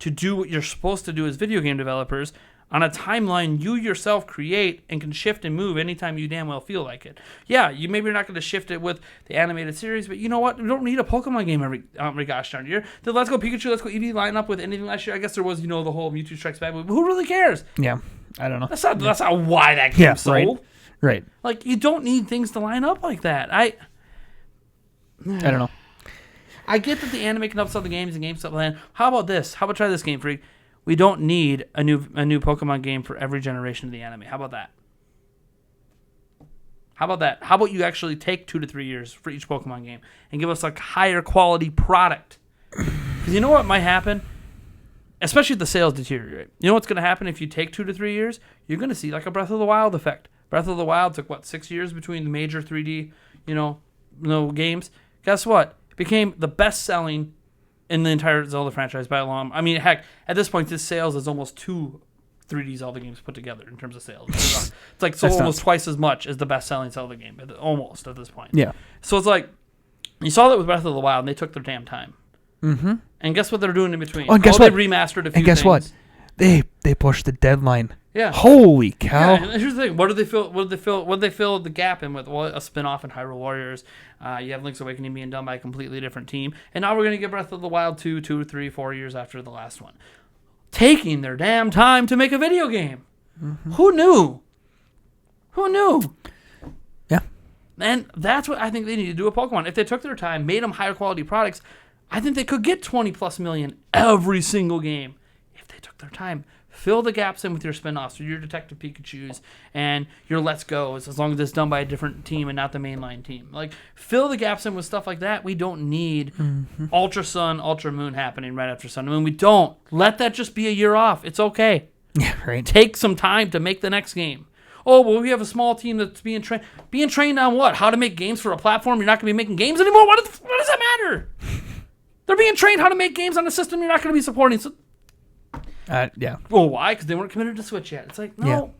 to do what you're supposed to do as video game developers on a timeline you yourself create and can shift and move anytime you damn well feel like it. Yeah, you maybe you're not going to shift it with the animated series, but you know what? We don't need a Pokemon game every gosh darn year. The Let's Go Pikachu, Let's Go Eevee line up with anything last year. I guess there was, the whole Mewtwo Strikes Back, but who really cares? Yeah, I don't know. That's not why that game sold. Right. Like, you don't need things to line up like that. I don't know. I get that the anime can upsell the games and GameStop land. How about this? How about try this, Game Freak? We don't need a new Pokemon game for every generation of the anime. How about that? How about you actually take 2 to 3 years for each Pokemon game and give us a higher quality product? Because you know what might happen? Especially if the sales deteriorate. You know what's going to happen if you take 2 to 3 years? You're going to see like a Breath of the Wild effect. Breath of the Wild took, 6 years between the major 3D, games? Guess what? It became the best-selling in the entire Zelda franchise by a long... I mean, heck, at this point, this sales is almost 2 3D Zelda games put together in terms of sales. It's like so almost twice as much as the best-selling Zelda game, almost at this point. Yeah. So it's like, you saw that with Breath of the Wild, and they took their damn time. Mm-hmm. And guess what they're doing in between? Oh, and guess what? They remastered a few And guess things. what? They pushed the deadline. Yeah. Holy cow. Yeah, and here's the thing. What did they fill the gap in with? Well, a spin-off in Hyrule Warriors. You have Link's Awakening being done by a completely different team. And now we're going to get Breath of the Wild 2, 3, 4 years after the last one. Taking their damn time to make a video game. Mm-hmm. Who knew? Yeah. And that's what I think they need to do with Pokemon. If they took their time, made them higher quality products, I think they could get 20+ million every single game. If they took their time. Fill the gaps in with your spin-offs, or your Detective Pikachus, and your Let's Go's, as long as it's done by a different team and not the mainline team. Like, fill the gaps in with stuff like that. We don't need Ultra Sun, Ultra Moon happening right after Sun and Moon. We don't. Let that just be a year off. It's okay. Yeah, right. Take some time to make the next game. Oh, well, we have a small team that's being trained. Being trained on what? How to make games for a platform? You're not going to be making games anymore? What does that matter? They're being trained how to make games on a system you're not going to be supporting. So, yeah. Well, why? Because they weren't committed to Switch yet. It's like, no.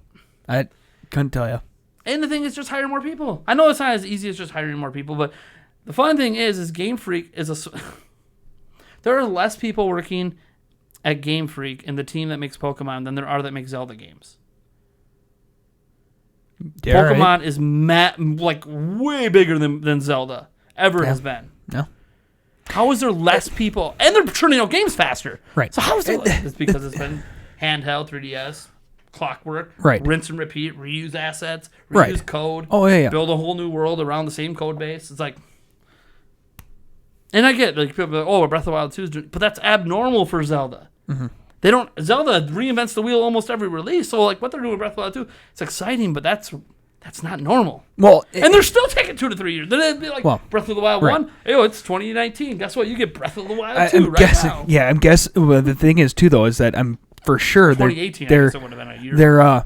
Yeah. I couldn't tell you. And the thing is, just hire more people. I know it's not as easy as just hiring more people, but the fun thing is Game Freak is there are less people working at Game Freak in the team that makes Pokemon than there are that make Zelda games. Yeah, Pokemon is way bigger than Zelda ever has been. No. How is there less people? And they're churning out games faster. Right. So how is there less? It's because it's been handheld, 3DS, clockwork, right. Rinse and repeat, reuse assets, reuse code, build a whole new world around the same code base. It's like... And I get, like, people are like, Breath of the Wild 2 is doing... But that's abnormal for Zelda. Mm-hmm. Zelda reinvents the wheel almost every release, so, like, what they're doing with Breath of the Wild 2, it's exciting, but that's not normal. Well, and they're still taking 2 to 3 years. Then it'd be like Breath of the Wild 1. Hey, it's 2019. Guess what? You get Breath of the Wild 2 now. Yeah, I'm guessing. Well, the thing is, too, though, is that I'm for sure 2018, I guess it would have been a year.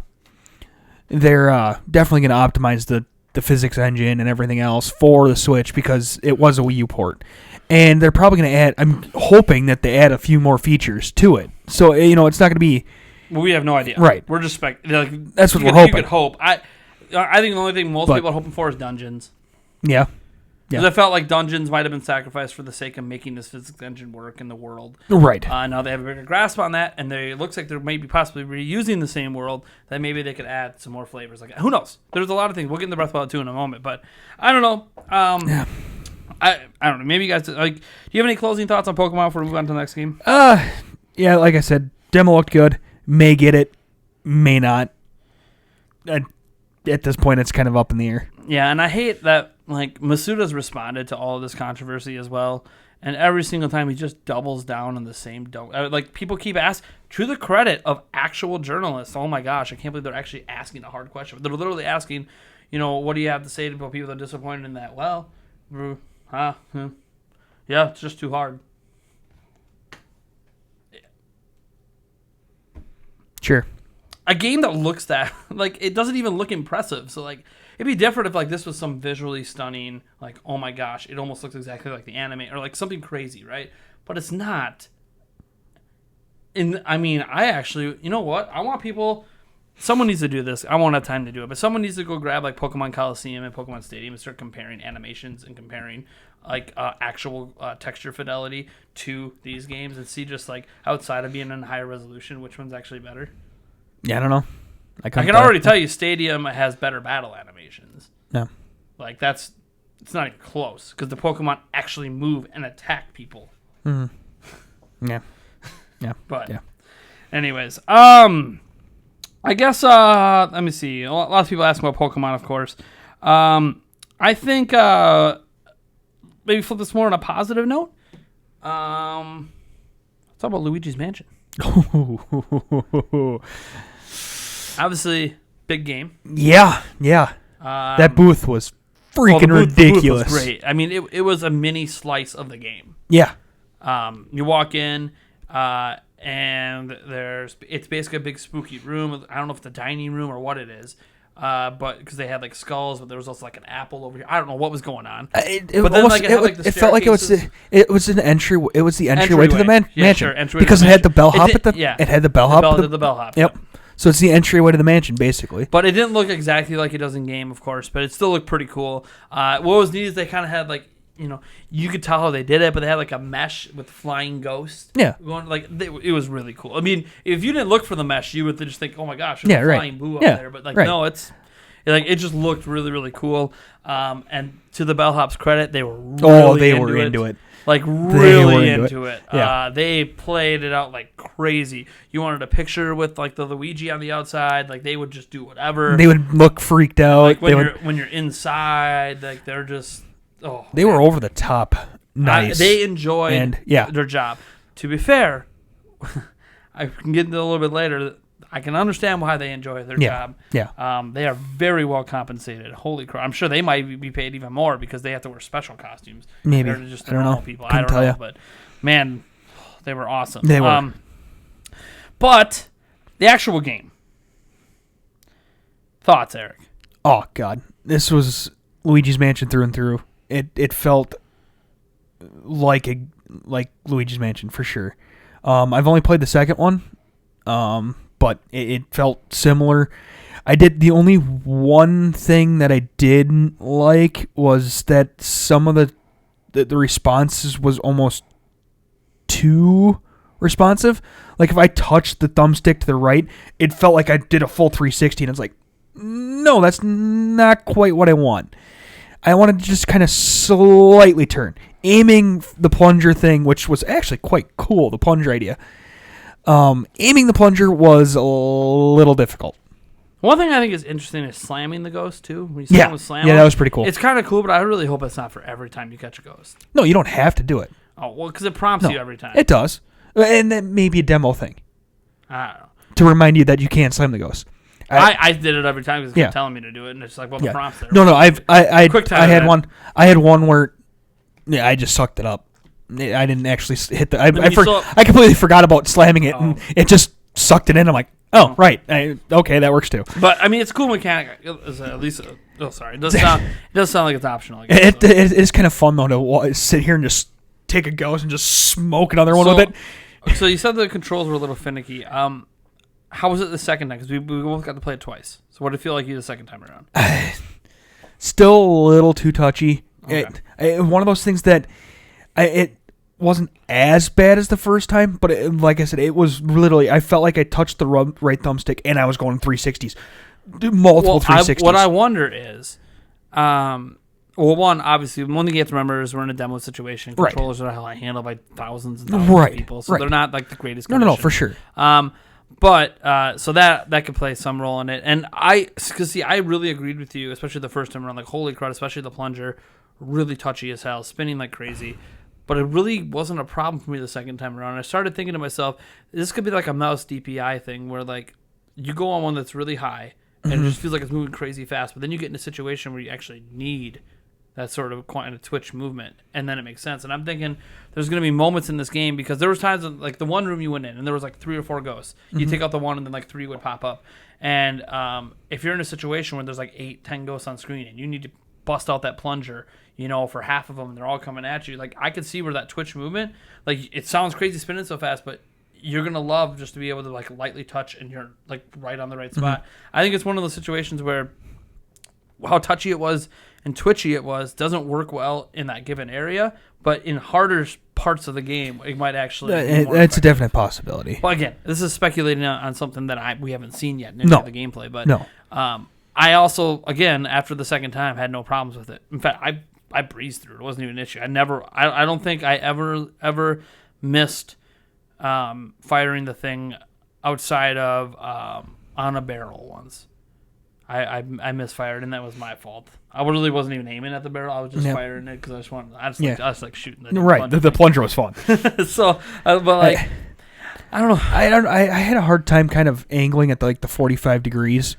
They're definitely going to optimize the physics engine and everything else for the Switch because it was a Wii U port. And they're probably going to add, I'm hoping that they add a few more features to it. So, it's not going to be... Well, we have no idea. Right. We're just that's what we're hoping. You could hope. I think the only thing most people are hoping for is dungeons. Yeah. Because I felt like dungeons might have been sacrificed for the sake of making this physics engine work in the world. Right. Now they have a bigger grasp on that, and it looks like they're maybe possibly reusing the same world, that maybe they could add some more flavors. Like, who knows? There's a lot of things. We'll get into Breath of the Wild 2 in a moment, but I don't know. Yeah. I don't know. Maybe you guys... do you have any closing thoughts on Pokemon before we move on to the next game? Yeah, like I said, demo looked good. May get it. May not. At this point, it's kind of up in the air. Yeah, and I hate that, Masuda's responded to all of this controversy as well, And every single time he just doubles down on the same like people keep asking, to the credit of actual journalists. Oh my gosh, I can't believe they're actually asking a hard question. They're literally asking, what do you have to say to people that are disappointed in that? Well, yeah, it's just too hard. Sure. A game that looks that it doesn't even look impressive. So it'd be different if this was some visually stunning, oh my gosh, it almost looks exactly like the anime or something crazy, right? But it's not. I actually, you know what? I want people. Someone needs to do this. I won't have time to do it, but someone needs to go grab Pokemon Coliseum and Pokemon Stadium and start comparing animations and comparing actual texture fidelity to these games and see just outside of being in higher resolution, which one's actually better. Yeah, I don't know. I can already tell you Stadium has better battle animations. No. It's not even close because the Pokemon actually move and attack people. Mm-hmm. Yeah. Yeah. But yeah. Anyways, I guess let me see. Lots of people ask about Pokemon, of course. I think maybe flip this more on a positive note. Let's talk about Luigi's Mansion. Obviously, big game. Yeah. That booth was freaking ridiculous. The booth was great. I mean, it was a mini slice of the game. Yeah. You walk in, and it's basically a big spooky room. I don't know if it's a dining room or what it is. But because they had skulls, but there was also an apple over here. I don't know what was going on. It felt like it was an entry. It was the entryway to the mansion. Sure, because it had the bellhop it had the bellhop. The bellhop. Yep. So it's the entryway to the mansion, basically. But it didn't look exactly like it does in game, of course. But it still looked pretty cool. What was neat is they kind of had you could tell how they did it, but they had a mesh with flying ghosts. Yeah. Going it was really cool. I mean, if you didn't look for the mesh, you would just think, "Oh my gosh, there's a flying boo up there." But no, it just looked really, really cool. And to the bellhop's credit, they were really into it. Really into it. Yeah. They played it out like crazy. You wanted a picture with the Luigi on the outside, they would just do whatever. They would look freaked out. When you're inside, they're just they were over the top nice. They enjoyed their job. To be fair, I can get into a little bit later. I can understand why they enjoy their job. Yeah. They are very well compensated. Holy crap. I'm sure they might be paid even more because they have to wear special costumes. Maybe. Compared to just I don't know. people. Couldn't I don't know. you. But, man, they were awesome. They were. But the actual game. Thoughts, Eric? Oh, God. This was Luigi's Mansion through and through. It felt like Luigi's Mansion for sure. I've only played the second one, but it felt similar. The only one thing that I didn't like was that some of the responses was almost too responsive. If I touched the thumbstick to the right, it felt like I did a full 360, and it's like, no, that's not quite what I want. I wanted to just kind of slightly turn. Aiming the plunger thing, which was actually quite cool, the plunger idea. Aiming the plunger was a little difficult. One thing I think is interesting is slamming the ghost, too. When you yeah, that was pretty cool. It's kind of cool, but I really hope it's not for every time you catch a ghost. No, you don't have to do it. Oh, well, because it prompts you every time. It does. And then maybe a demo thing. I don't know. To remind you that you can't slam the ghost. I did it every time because it kept telling me to do it, and it's the prompt's there. No, I had one where I just sucked it up. I didn't actually hit the. I completely forgot about slamming it, and it just sucked it in. I'm like, oh, right, okay, that works too. But I mean, it's a cool mechanic. At least, it does sound like it's optional. I guess, it is kind of fun though to sit here and just take a ghost and just smoke another one with it. So you said the controls were a little finicky. How was it the second time? Because we both got to play it twice. So what did it feel like you the second time around? Still a little too touchy. Okay. One of those things that it wasn't as bad as the first time, but like I said, it was literally, I felt like I touched the right thumbstick and I was going 360s. Multiple 360s. What I wonder is, one, obviously, one thing you have to remember is we're in a demo situation. Controllers are handled by thousands and thousands of people, so they're not the greatest condition. No, for sure. But so that could play some role in it. And I really agreed with you, especially the first time around. Holy crud, especially the plunger, really touchy as hell, spinning like crazy. but it really wasn't a problem for me the second time around. I started thinking to myself, this could be like a mouse DPI thing where like you go on one that's really high and it just feels like it's moving crazy fast, but then you get in a situation where you actually need that sort of kind of twitch movement, and then it makes sense. And I'm thinking there's going to be moments in this game because there was times like the one room you went in and there was like 3 or 4 ghosts. You take out the one and then like 3 would pop up. And if you're in a situation where there's like 8, 10 ghosts on screen and you need to bust out that plunger, for half of them and they're all coming at you, like I could see where that twitch movement, like it sounds crazy spinning so fast, but you're going to love just to be able to like lightly touch and you're like right on the right spot. I think it's one of those situations where how touchy it was and twitchy it was doesn't work well in that given area, but in harder parts of the game, it might actually be more it's a effective. definite possibility. Well, again, this is speculating on something that we haven't seen yet in any of the gameplay, but No. I also, again, after the second time, had no problems with it. In fact, I breezed through it. It wasn't even an issue. I don't think I ever missed firing the thing outside of on a barrel once. I misfired, and that was my fault. I really wasn't even aiming at the barrel. I was just firing it because I just like shooting the Right, the plunger was fun. So, but like, I don't know. I had a hard time kind of angling at the 45 degrees.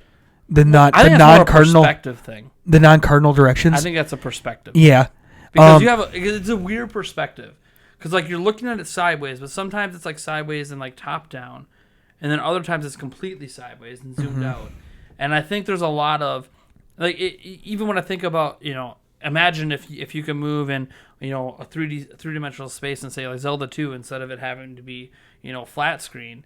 The I think non-cardinal perspective thing. The non-cardinal directions. I think that's a perspective. Yeah. Because it's a weird perspective. Because like you're looking at it sideways, but sometimes it's like sideways and like top down, and then other times it's completely sideways and zoomed out. And I think there's a lot of like even when I think about imagine if you can move in a 3-dimensional space and say like Zelda 2 instead of it having to be flat screen.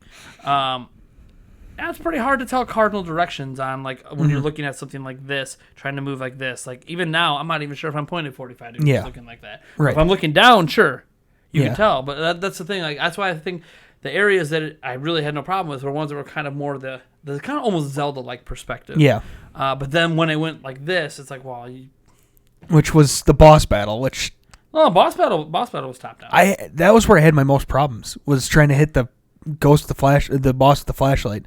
That's pretty hard to tell cardinal directions on, like, when you're looking at something like this, trying to move like this. Like, even now, I'm not even sure if I'm pointing 45 degrees looking like that. Right. If I'm looking down, sure, you can tell. But that's the thing. Like, that's why I think the areas that I really had no problem with were ones that were kind of more the kind of almost Zelda-like perspective. Yeah. But then when it went like this, it's like, well, which was the boss battle, which... No, boss battle was top down. That was where I had my most problems, was trying to hit the boss with the flashlight.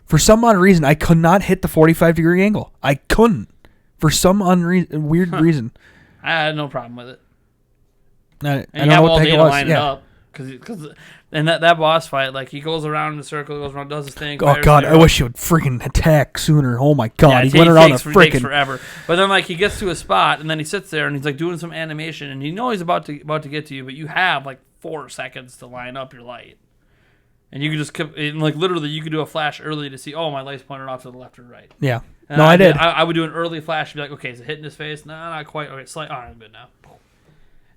For some odd reason, I could not hit the 45-degree angle. I couldn't. For some weird reason. I had no problem with it. I don't know what the heck it was. Line it up. Because in that boss fight, like, he goes around in a circle, goes around, does his thing. Oh, God, I wish he would freaking attack sooner. Oh, my God. He went around a freaking... takes forever. But then, like, he gets to a spot, and then he sits there, and he's, like, doing some animation, and you know he's about to get to you, but you have, like, 4 seconds to line up your light. And you could just keep, and like literally, you could do a flash early to see, oh, my light's pointed off to the left or right. Yeah. And I did. I would do an early flash and be like, okay, is it hitting his face? No, not quite. Okay, slight. All right, I'm good now.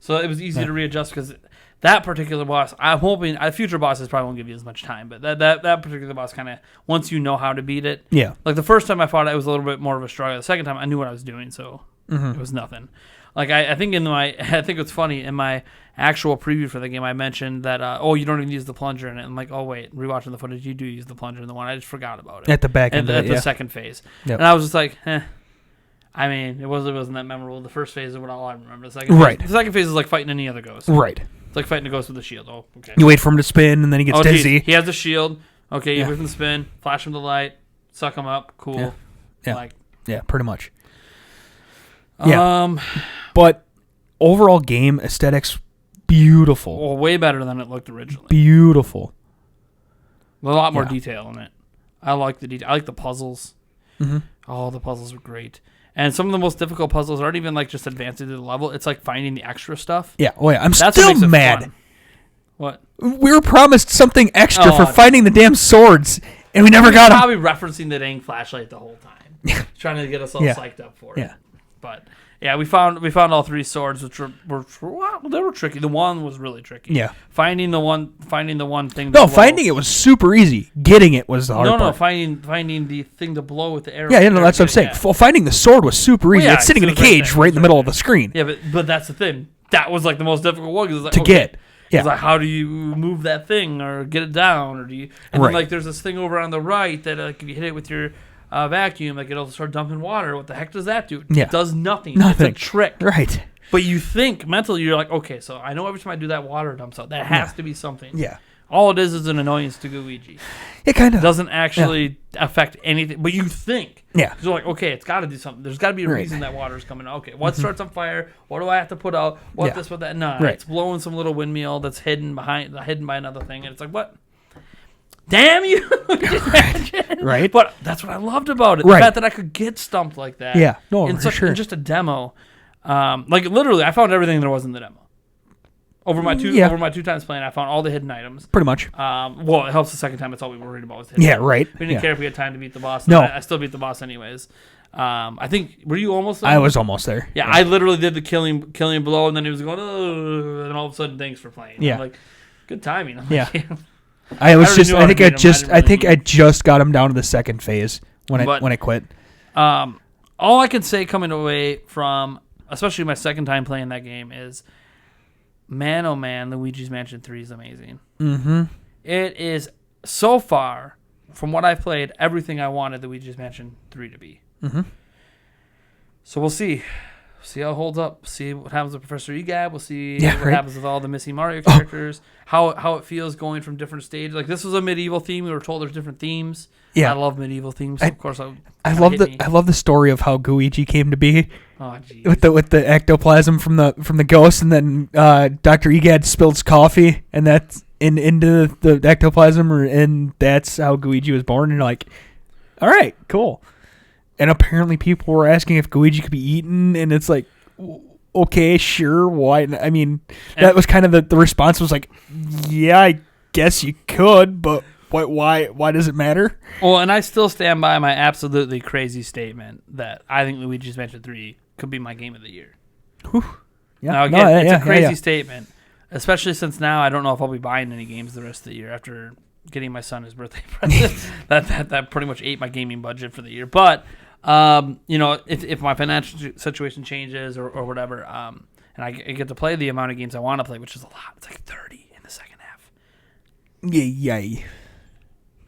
So it was easy to readjust because that particular boss, I'm hoping, future bosses probably won't give you as much time, but that particular boss kind of, once you know how to beat it. Yeah. Like the first time I fought it, it was a little bit more of a struggle. The second time, I knew what I was doing, so it was nothing. Like, I think I think it's funny, in my actual preview for the game, I mentioned that, you don't even use the plunger in it. I'm like, oh, wait, rewatching the footage, you do use the plunger in the one. I just forgot about it. At the back end at the second phase. Yep. And I was just like, I mean, it wasn't that memorable. The first phase is what all I remember. The second phase is like fighting any other ghost. Right. It's like fighting a ghost with a shield. Oh, okay. You wait for him to spin, and then he gets dizzy. Geez. He has a shield. Okay, you wait for him to spin, flash him the light, suck him up. Cool. Yeah. Yeah, pretty much. Yeah. But overall game aesthetics, beautiful. Well, way better than it looked originally. Beautiful. A lot more detail in it. I like the detail. I like the puzzles. Mm-hmm. Oh, the puzzles were great. And some of the most difficult puzzles aren't even like just advancing to the level. It's like finding the extra stuff. Yeah. Oh, yeah. That's still mad. Fun. What? We were promised something extra for finding the damn swords, and we never got them. Probably referencing the dang flashlight the whole time, trying to get us all psyched up for it. Yeah. But yeah, we found all 3 swords, which were they were tricky. The one was really tricky. Yeah. Finding the one thing. No, finding it was super easy. Getting it was the hard part. No, finding the thing to blow with the arrow. Yeah, that's what I'm saying. Yeah. Finding the sword was super easy. It's sitting in a cage right in the middle of the screen. Yeah, but that's the thing. That was like the most difficult one because to get. Yeah. It's like, how do you move that thing or get it down, or do you? And then like there's this thing over on the right that if you hit it with your vacuum, like it'll start dumping water. What the heck does that do? Yeah. It does nothing. It's a trick. Right. But you think mentally, you're like, okay, so I know every time I do that, water dumps out. That has to be something. Yeah. All it is an annoyance to Luigi. It kind It of doesn't actually affect anything, but you think. Yeah. You're like, okay, it's got to do something. There's got to be a reason that water's coming out. Okay, what starts on fire? What do I have to put out? What this, what that? No, it's blowing some little windmill that's hidden by another thing, and it's like, what? Damn you! Right. But that's what I loved about it. The fact that I could get stumped like that. Yeah. No, in for sure. In just a demo. Like literally, I found everything there was in the demo. Over my two times playing, I found all the hidden items. Pretty much. Well, it helps the second time. That's all we were worried about was hidden items. Right. We didn't care if we had time to beat the boss. No. I still beat the boss anyways. I think, were you almost there? I was almost there. Yeah, I literally did the killing blow, and then he was going, oh, and all of a sudden, thanks for playing. Yeah. I'm like, good timing. Yeah. I just got him down to the second phase when I quit. All I can say coming away from, especially my second time playing that game, is, man, oh man, Luigi's Mansion 3 is amazing. Mm-hmm. It is, so far, from what I've played, everything I wanted Luigi's Mansion 3 to be. Mm-hmm. So we'll see. See how it holds up. See what happens with Professor Egab. We'll see what happens with all the missing Mario characters. How it feels going from different stages. Like, this was a medieval theme. We were told there's different themes. Yeah. I love medieval themes. So of course, I love the story of how Luigi came to be. Oh, geez. With the ectoplasm from the ghost, and then Dr. Egad spills coffee, and that's into the ectoplasm, and that's how Luigi was born. And you're like, all right, cool. And apparently people were asking if Luigi could be eaten, and it's like, okay, sure, why? I mean, that was kind of the response was like, yeah, I guess you could, but why does it matter? Well, and I still stand by my absolutely crazy statement that I think Luigi's Mansion 3 could be my game of the year. Whew. Yeah. Now, again, it's a crazy statement, especially since now I don't know if I'll be buying any games the rest of the year after getting my son his birthday present. that pretty much ate my gaming budget for the year. But if my financial situation changes or whatever, and I get to play the amount of games I want to play, which is a lot. It's like 30 in the second half. Yay.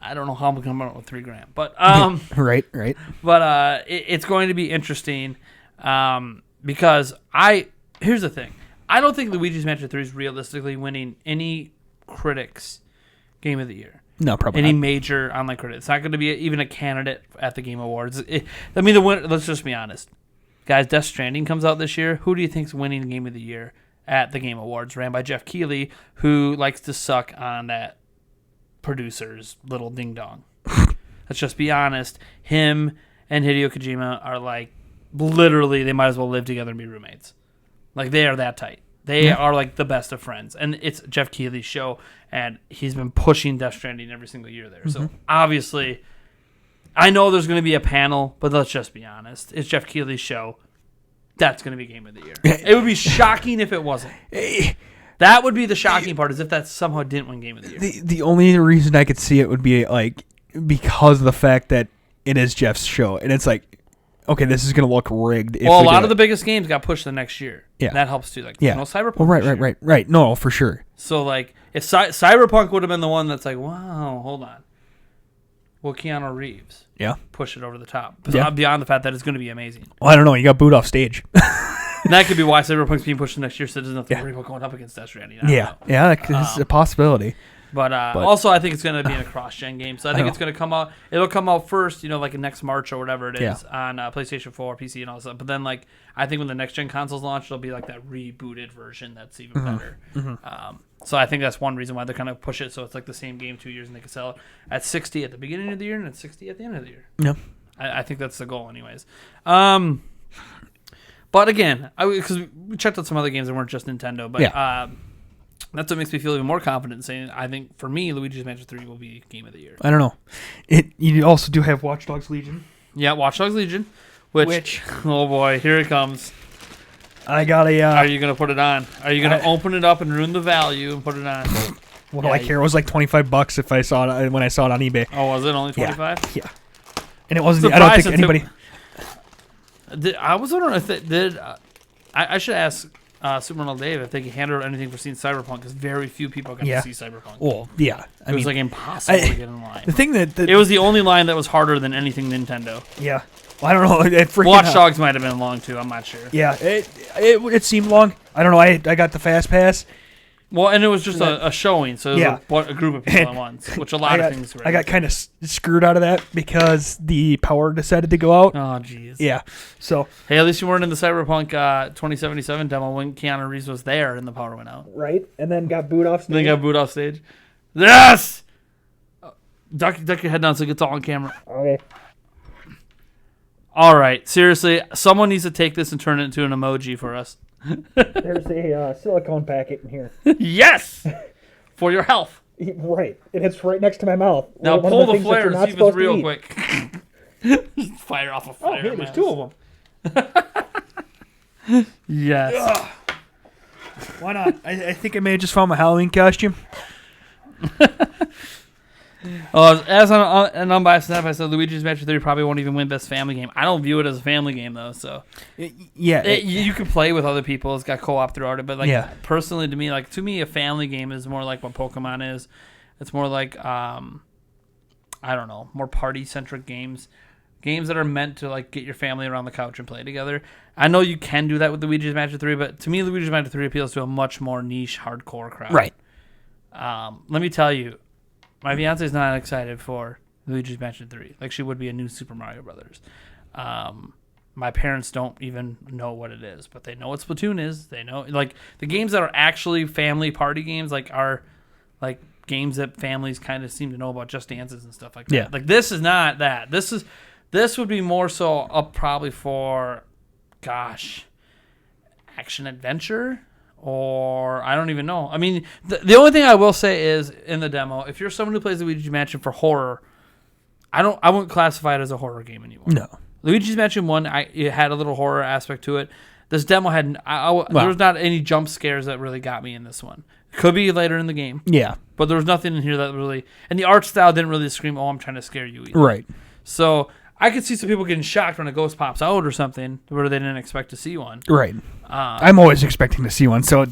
I don't know how I'm going to come out with $3,000, but right. But it's going to be interesting because here's the thing. I don't think Luigi's Mansion 3 is realistically winning any critics' game of the year. No, probably any not. major online critic. It's not going to be even a candidate at the Game Awards. Let's just be honest. Guys, Death Stranding comes out this year. Who do you think's winning Game of the Year at the Game Awards? Ran by Jeff Keighley, who likes to suck on that producer's little ding-dong. Let's just be honest. Him and Hideo Kojima are like, literally, they might as well live together and be roommates. Like, they are that tight. They are like the best of friends. And it's Jeff Keighley's show, and he's been pushing Death Stranding every single year there. So, obviously, I know there's going to be a panel, but let's just be honest. It's Jeff Keighley's show. That's going to be Game of the Year. It would be shocking if it wasn't. That would be the shocking part, is if that somehow didn't win Game of the Year. The only reason I could see it would be like because of the fact that it is Jeff's show, and it's like, okay, this is going to look rigged. Well, a lot of the biggest games got pushed the next year. Yeah. That helps too. Like, Cyberpunk. Well, right. No, for sure. So, like, if Cyberpunk would have been the one that's like, wow, hold on. Well, Keanu Reeves. Yeah. Push it over the top. Beyond the fact that it's going to be amazing. Well, I don't know. You got booed off stage. And that could be why Cyberpunk's being pushed next year, so it doesn't have to worry about going up against Death Stranding. Yeah, it's a possibility. But also, I think it's going to be in a cross-gen game. So I think it's going to come out. It'll come out first, like next March or whatever it is on PlayStation 4, PC, and all that stuff. But then, like, I think when the next-gen consoles launch, it'll be like that rebooted version that's even better. So I think that's one reason why they're kind of push it so it's like the same game 2 years and they can sell it at $60 at the beginning of the year and at $60 at the end of the year. Yeah, I think that's the goal, anyways. But again, because we checked out some other games that weren't just Nintendo, but that's what makes me feel even more confident in saying I think for me, Luigi's Mansion 3 will be Game of the Year. I don't know. You also do have Watch Dogs Legion. Yeah, Watch Dogs Legion. Which oh boy, here it comes. I got a. Are you gonna put it on? Are you gonna open it up and ruin the value and put it on? What do I care? It was like $25 if I saw it when I saw it on eBay. Oh, was it only $25? Yeah. And it wasn't. I don't think anybody. I was wondering if it did. I should ask Superman Dave if they can handle anything for seeing Cyberpunk, because very few people got to see Cyberpunk. Well, yeah. It was like impossible to get in line. The thing that it was the only line that was harder than anything Nintendo. Yeah. Well, I don't know. Watch Dogs might have been long too. I'm not sure. Yeah. It seemed long. I don't know. I got the fast pass. Well, and it was just a showing, so it was Yeah. a group of people at once, which a lot of things were. I got kind of screwed out of that because the power decided to go out. Oh, jeez. Yeah. So. Hey, at least you weren't in the Cyberpunk 2077 demo when Keanu Reeves was there and the power went out. Right, and then got booed off stage. Yes! Duck your head down so it gets all on camera. Okay. All right, seriously, someone needs to take this and turn it into an emoji for us. There's a silicone packet in here. Yes! For your health. Right, and it's right next to my mouth. Now pull the flare and see if it's real quick. Fire off a flare. Oh, hey, there's two of them. Yes. Ugh. Why not? I think I may have just found my Halloween costume. As an unbiased snap, I said Luigi's Mansion 3 probably won't even win Best Family Game. I don't view it as a family game, though. So you can play with other people. It's got co-op throughout it. But personally, to me, a family game is more like what Pokemon is. It's more like, I don't know, more party-centric games. Games that are meant to get your family around the couch and play together. I know you can do that with Luigi's Mansion 3, but to me, Luigi's Mansion 3 appeals to a much more niche, hardcore crowd. Right. Let me tell you, my fiance is not excited for Luigi's Mansion 3. Like she would be a new Super Mario Brothers. My parents don't even know what it is, but they know what Splatoon is. They know the games that are actually family party games, are games that families kind of seem to know about, Just Dances and stuff like that. Yeah. This is not that. This would be more so up probably for, action adventure, or I don't even know. I mean, the only thing I will say is in the demo, if you're someone who plays Luigi's Mansion for horror, I wouldn't classify it as a horror game anymore. No. Luigi's Mansion 1, it had a little horror aspect to it. This demo had there was not any jump scares that really got me in this one. Could be later in the game. Yeah. But there was nothing in here that really, and the art style didn't really scream, "Oh, I'm trying to scare you," either. Right. So I could see some people getting shocked when a ghost pops out or something where they didn't expect to see one. Right. I'm always expecting to see one, so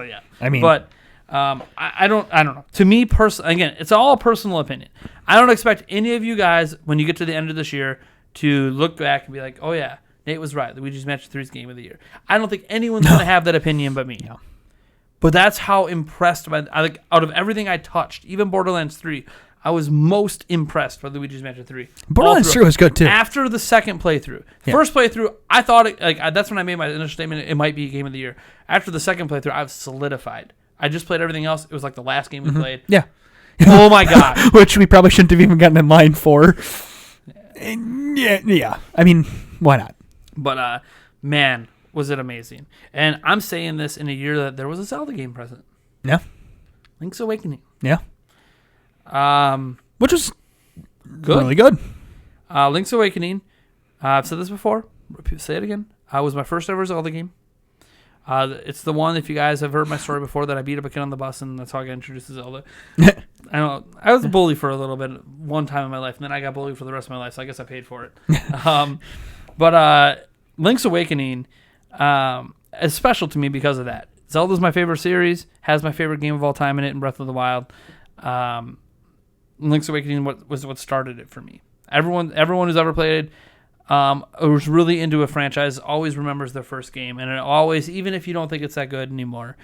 Yeah. I mean, but I don't know. To me, again, it's all personal opinion. I don't expect any of you guys when you get to the end of this year to look back and be like, "Oh yeah, Nate was right. Luigi's Mansion 3's game of the year." I don't think anyone's going to have that opinion but me. No. But that's how impressed out of everything I touched, even Borderlands 3. I was most impressed by Luigi's Mansion 3. Borderlands 3 was good too. After the second playthrough. First playthrough, I thought that's when I made my initial statement, it might be game of the year. After the second playthrough, I was solidified. I just played everything else. It was like the last game we played. Yeah. Oh my god. Which we probably shouldn't have even gotten in line for. Yeah. I mean, why not? But man, was it amazing. And I'm saying this in a year that there was a Zelda game present. Yeah. Link's Awakening. Yeah. Which was good. Really good. Link's Awakening. I've said this before. Say it again. It was my first ever Zelda game. It's the one, if you guys have heard my story before, that I beat up a kid on the bus, and that's how I got introduced to Zelda. I know I was a bully for a little bit one time in my life, and then I got bullied for the rest of my life, so I guess I paid for it. But Link's Awakening is special to me because of that. Zelda's my favorite series, has my favorite game of all time in it, in Breath of the Wild. Link's Awakening was what started it for me. Everyone who's ever played who's really into a franchise always remembers their first game, and it always, even if you don't think it's that good anymore,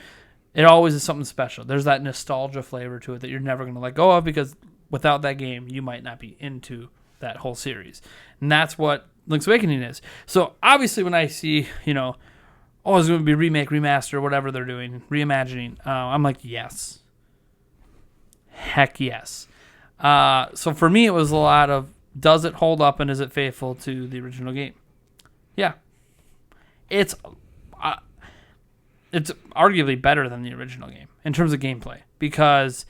it always is something special. There's that nostalgia flavor to it that you're never going to let go of, because without that game, you might not be into that whole series. And that's what Link's Awakening is. So obviously when I see, oh, it's going to be remake, remaster, whatever they're doing, reimagining, I'm like, yes. Heck yes. So for me, it was a lot of, does it hold up and is it faithful to the original game? Yeah. It's arguably better than the original game in terms of gameplay, because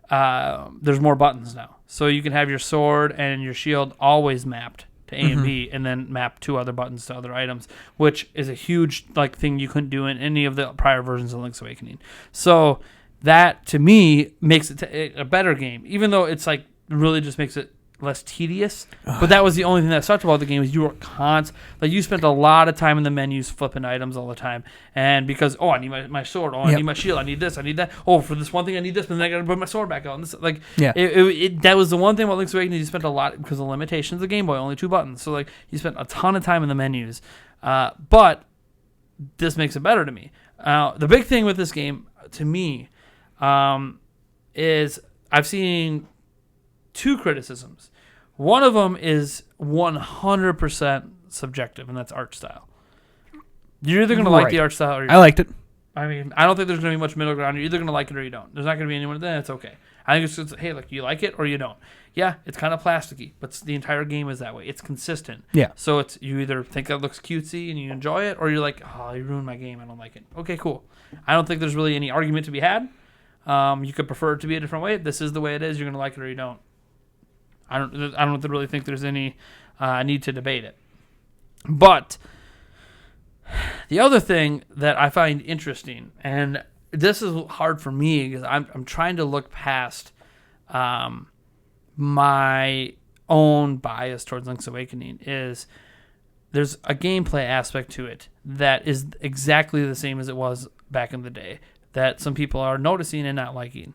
there's more buttons now. So you can have your sword and your shield always mapped to A and B, and then map two other buttons to other items, which is a huge thing you couldn't do in any of the prior versions of Link's Awakening. So that, to me, makes it a better game, even though it's really just makes it less tedious. But that was the only thing that sucked about the game, is you were you spent a lot of time in the menus flipping items all the time, and because I need my sword, I need my shield, I need this, I need that, for this one thing I need this, but then I gotta put my sword back out, and this that was the one thing about Link's Awakening. You spent a lot, because of the limitations of the Game Boy, only 2 buttons, so you spent a ton of time in the menus, but this makes it better to me. The big thing with this game, to me, is I've seen two criticisms. One of them is 100% subjective, and that's art style. You're either going to like the art style or I liked it. I mean, I don't think there's going to be much middle ground. You're either going to like it or you don't. There's not going to be anyone, then it's okay. I think it's just, hey, look, you like it or you don't. Yeah, it's kind of plasticky, but the entire game is that way. It's consistent. Yeah. So it's you either think it looks cutesy and you enjoy it, or you're like, oh, you ruined my game. I don't like it. Okay, cool. I don't think there's really any argument to be had. You could prefer it to be a different way. This is the way it is. You're going to like it or you don't. I don't really think there's any need to debate it. But the other thing that I find interesting, and this is hard for me because I'm trying to look past my own bias towards Link's Awakening, is there's a gameplay aspect to it that is exactly the same as it was back in the day that some people are noticing and not liking.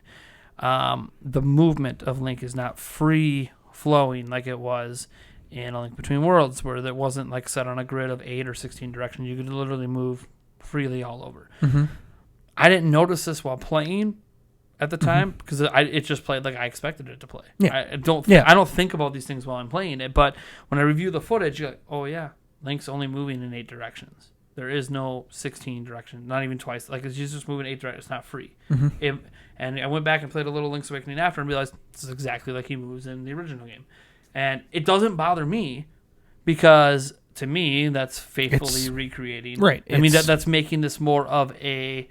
The movement of Link is not free flowing like it was in A Link Between Worlds, where it wasn't like set on a grid of 8 or 16 directions. You could literally move freely all over. Mm-hmm. I didn't notice this while playing at the time because it just played like I expected it to play. Yeah. I don't think about these things while I'm playing it, but when I review the footage, you're like, oh yeah, Link's only moving in 8 directions. There is no 16 directions, not even twice. Like it's just moving 8 directions. It's not free. Mm-hmm. And I went back and played a little Link's Awakening after and realized this is exactly like he moves in the original game. And it doesn't bother me because, to me, that's faithfully recreating. Right. I mean, that's making this more of a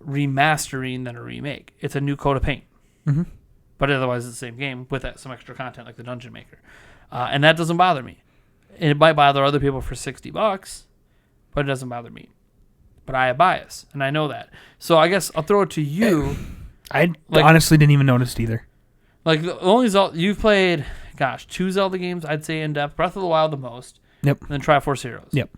remastering than a remake. It's a new coat of paint. Mm-hmm. But otherwise, it's the same game with some extra content like the Dungeon Maker. And that doesn't bother me. It might bother other people for $60, but it doesn't bother me. But I have bias, and I know that. So I guess I'll throw it to you. I honestly didn't even notice it either. Like, the only Zelda you've played, 2 Zelda games, I'd say in depth. Breath of the Wild the most. Yep. And then Triforce Heroes. Yep.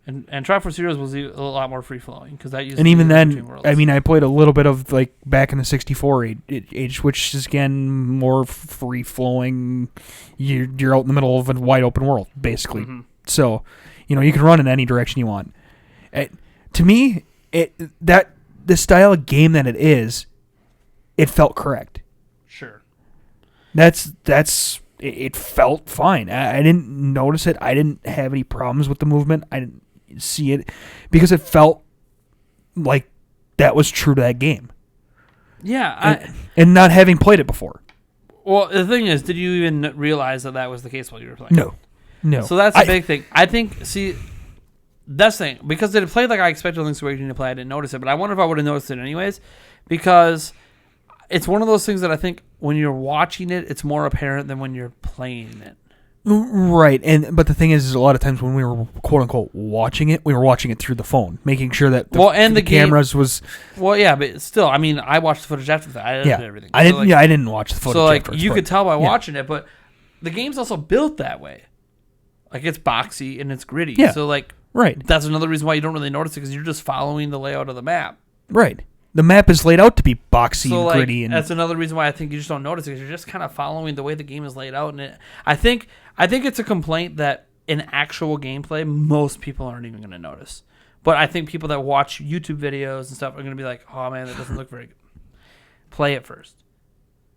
And Triforce Heroes was a lot more free flowing because that used. And even then, I mean, I played a little bit of like back in the 64 age, which is again more free flowing. You're out in the middle of a wide open world, basically. Mm-hmm. So, you can run in any direction you want. To me, the style of game that it is, it felt correct. Sure. It felt fine. I didn't notice it. I didn't have any problems with the movement. I didn't see it because it felt like that was true to that game. Yeah. And not having played it before. Well, the thing is, did you even realize that was the case while you were playing? No. So that's a big thing. I think, that's the thing. Because it played like I expected Link's Awakening to play, I didn't notice it. But I wonder if I would have noticed it anyways. Because it's one of those things that I think when you're watching it, it's more apparent than when you're playing it. Right, but the thing is a lot of times when we were quote unquote watching it, we were watching it through the phone, making sure that the cameras was. Well, yeah, but still, I mean, I watched the footage after that. I edited everything. I didn't watch the footage. So afterwards, you could tell by watching it, but the game's also built that way. Like it's boxy and it's gritty. Yeah. So right, that's another reason why you don't really notice it because you're just following the layout of the map. Right. The map is laid out to be boxy and gritty, and that's another reason why I think you just don't notice it because you're just kind of following the way the game is laid out. And I think it's a complaint that in actual gameplay, most people aren't even going to notice. But I think people that watch YouTube videos and stuff are going to be like, "Oh man, that doesn't look very good." Play it first.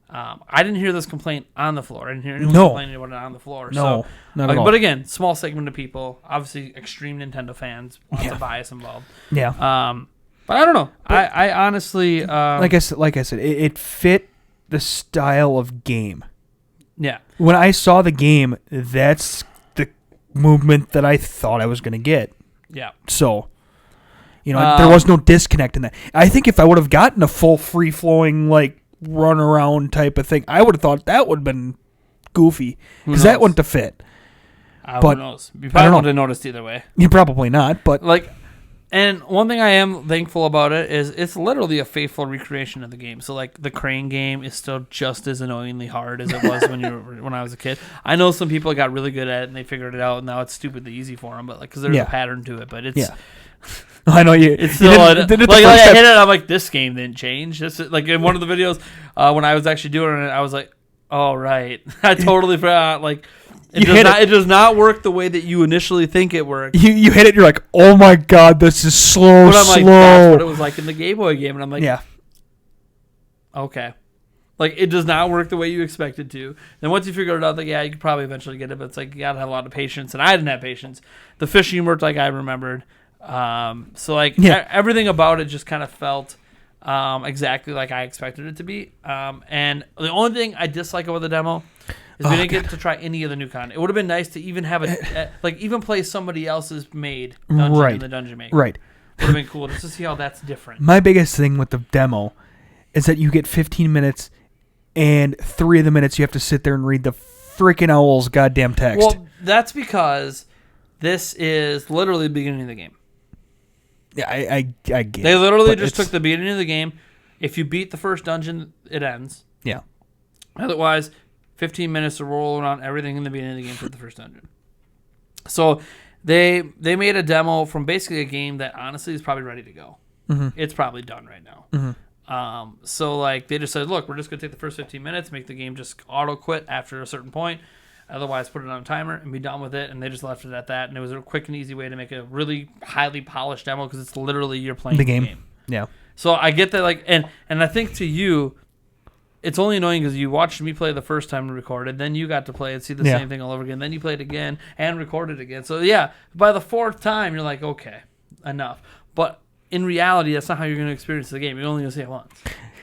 I didn't hear this complaint on the floor. I didn't hear anyone complaining about it on the floor. No, not at all. But again, small segment of people, obviously extreme Nintendo fans, lots of bias involved. Yeah. But I don't know. I honestly, like I said, it fit the style of game. Yeah. When I saw the game, that's the movement that I thought I was going to get. Yeah. So, there was no disconnect in that. I think if I would have gotten a full free flowing like run around type of thing, I would have thought that would have been goofy because that wouldn't have fit. Who knows? You probably wouldn't have noticed either way. You probably not, but And one thing I am thankful about it is it's literally a faithful recreation of the game. So the crane game is still just as annoyingly hard as it was when I was a kid. I know some people got really good at it and they figured it out, and now it's stupidly easy for them. But because there's a pattern to it, but it's I know you. It's still I hit it. I'm like, this game didn't change. This in one of the videos when I was actually doing it, I was like, oh right, I totally forgot. It does not work the way that you initially think it works. You hit it, you're like, oh my god, this is slow. But I'm like, that's what it was like in the Game Boy game, and I'm like, yeah, okay. Like, it does not work the way you expect it to. Then once you figure it out, like, yeah, you could probably eventually get it, but it's like, you gotta have a lot of patience, and I didn't have patience. The fishing worked like I remembered. So, like, everything about it just kind of felt exactly like I expected it to be. And the only thing I dislike about the demo is we didn't get to try any of the new content. It would have been nice to even have even play somebody else's made dungeon in the Dungeon Maker. Right. Would have been cool just to see how that's different. My biggest thing with the demo is that you get 15 minutes, and 3 of the minutes you have to sit there and read the freaking owl's goddamn text. Well, that's because this is literally the beginning of the game. Yeah, I get it. They literally just took the beginning of the game. If you beat the first dungeon, it ends. Yeah. Otherwise, 15 minutes to roll around everything in the beginning of the game for the first dungeon. So they made a demo from basically a game that honestly is probably ready to go. Mm-hmm. It's probably done right now. Mm-hmm. So like they just said, look, we're just gonna take the first 15 minutes, make the game just auto quit after a certain point. Otherwise, put it on a timer and be done with it. And they just left it at that. And it was a quick and easy way to make a really highly polished demo because it's literally you're playing the game. Yeah. So I get that, like, and I think to you, it's only annoying because you watched me play the first time and recorded, then you got to play and see the same thing all over again. Then you played again and recorded again. So yeah, by the 4th time, you're like, okay, enough. But in reality, that's not how you're going to experience the game. You're only going to see it once.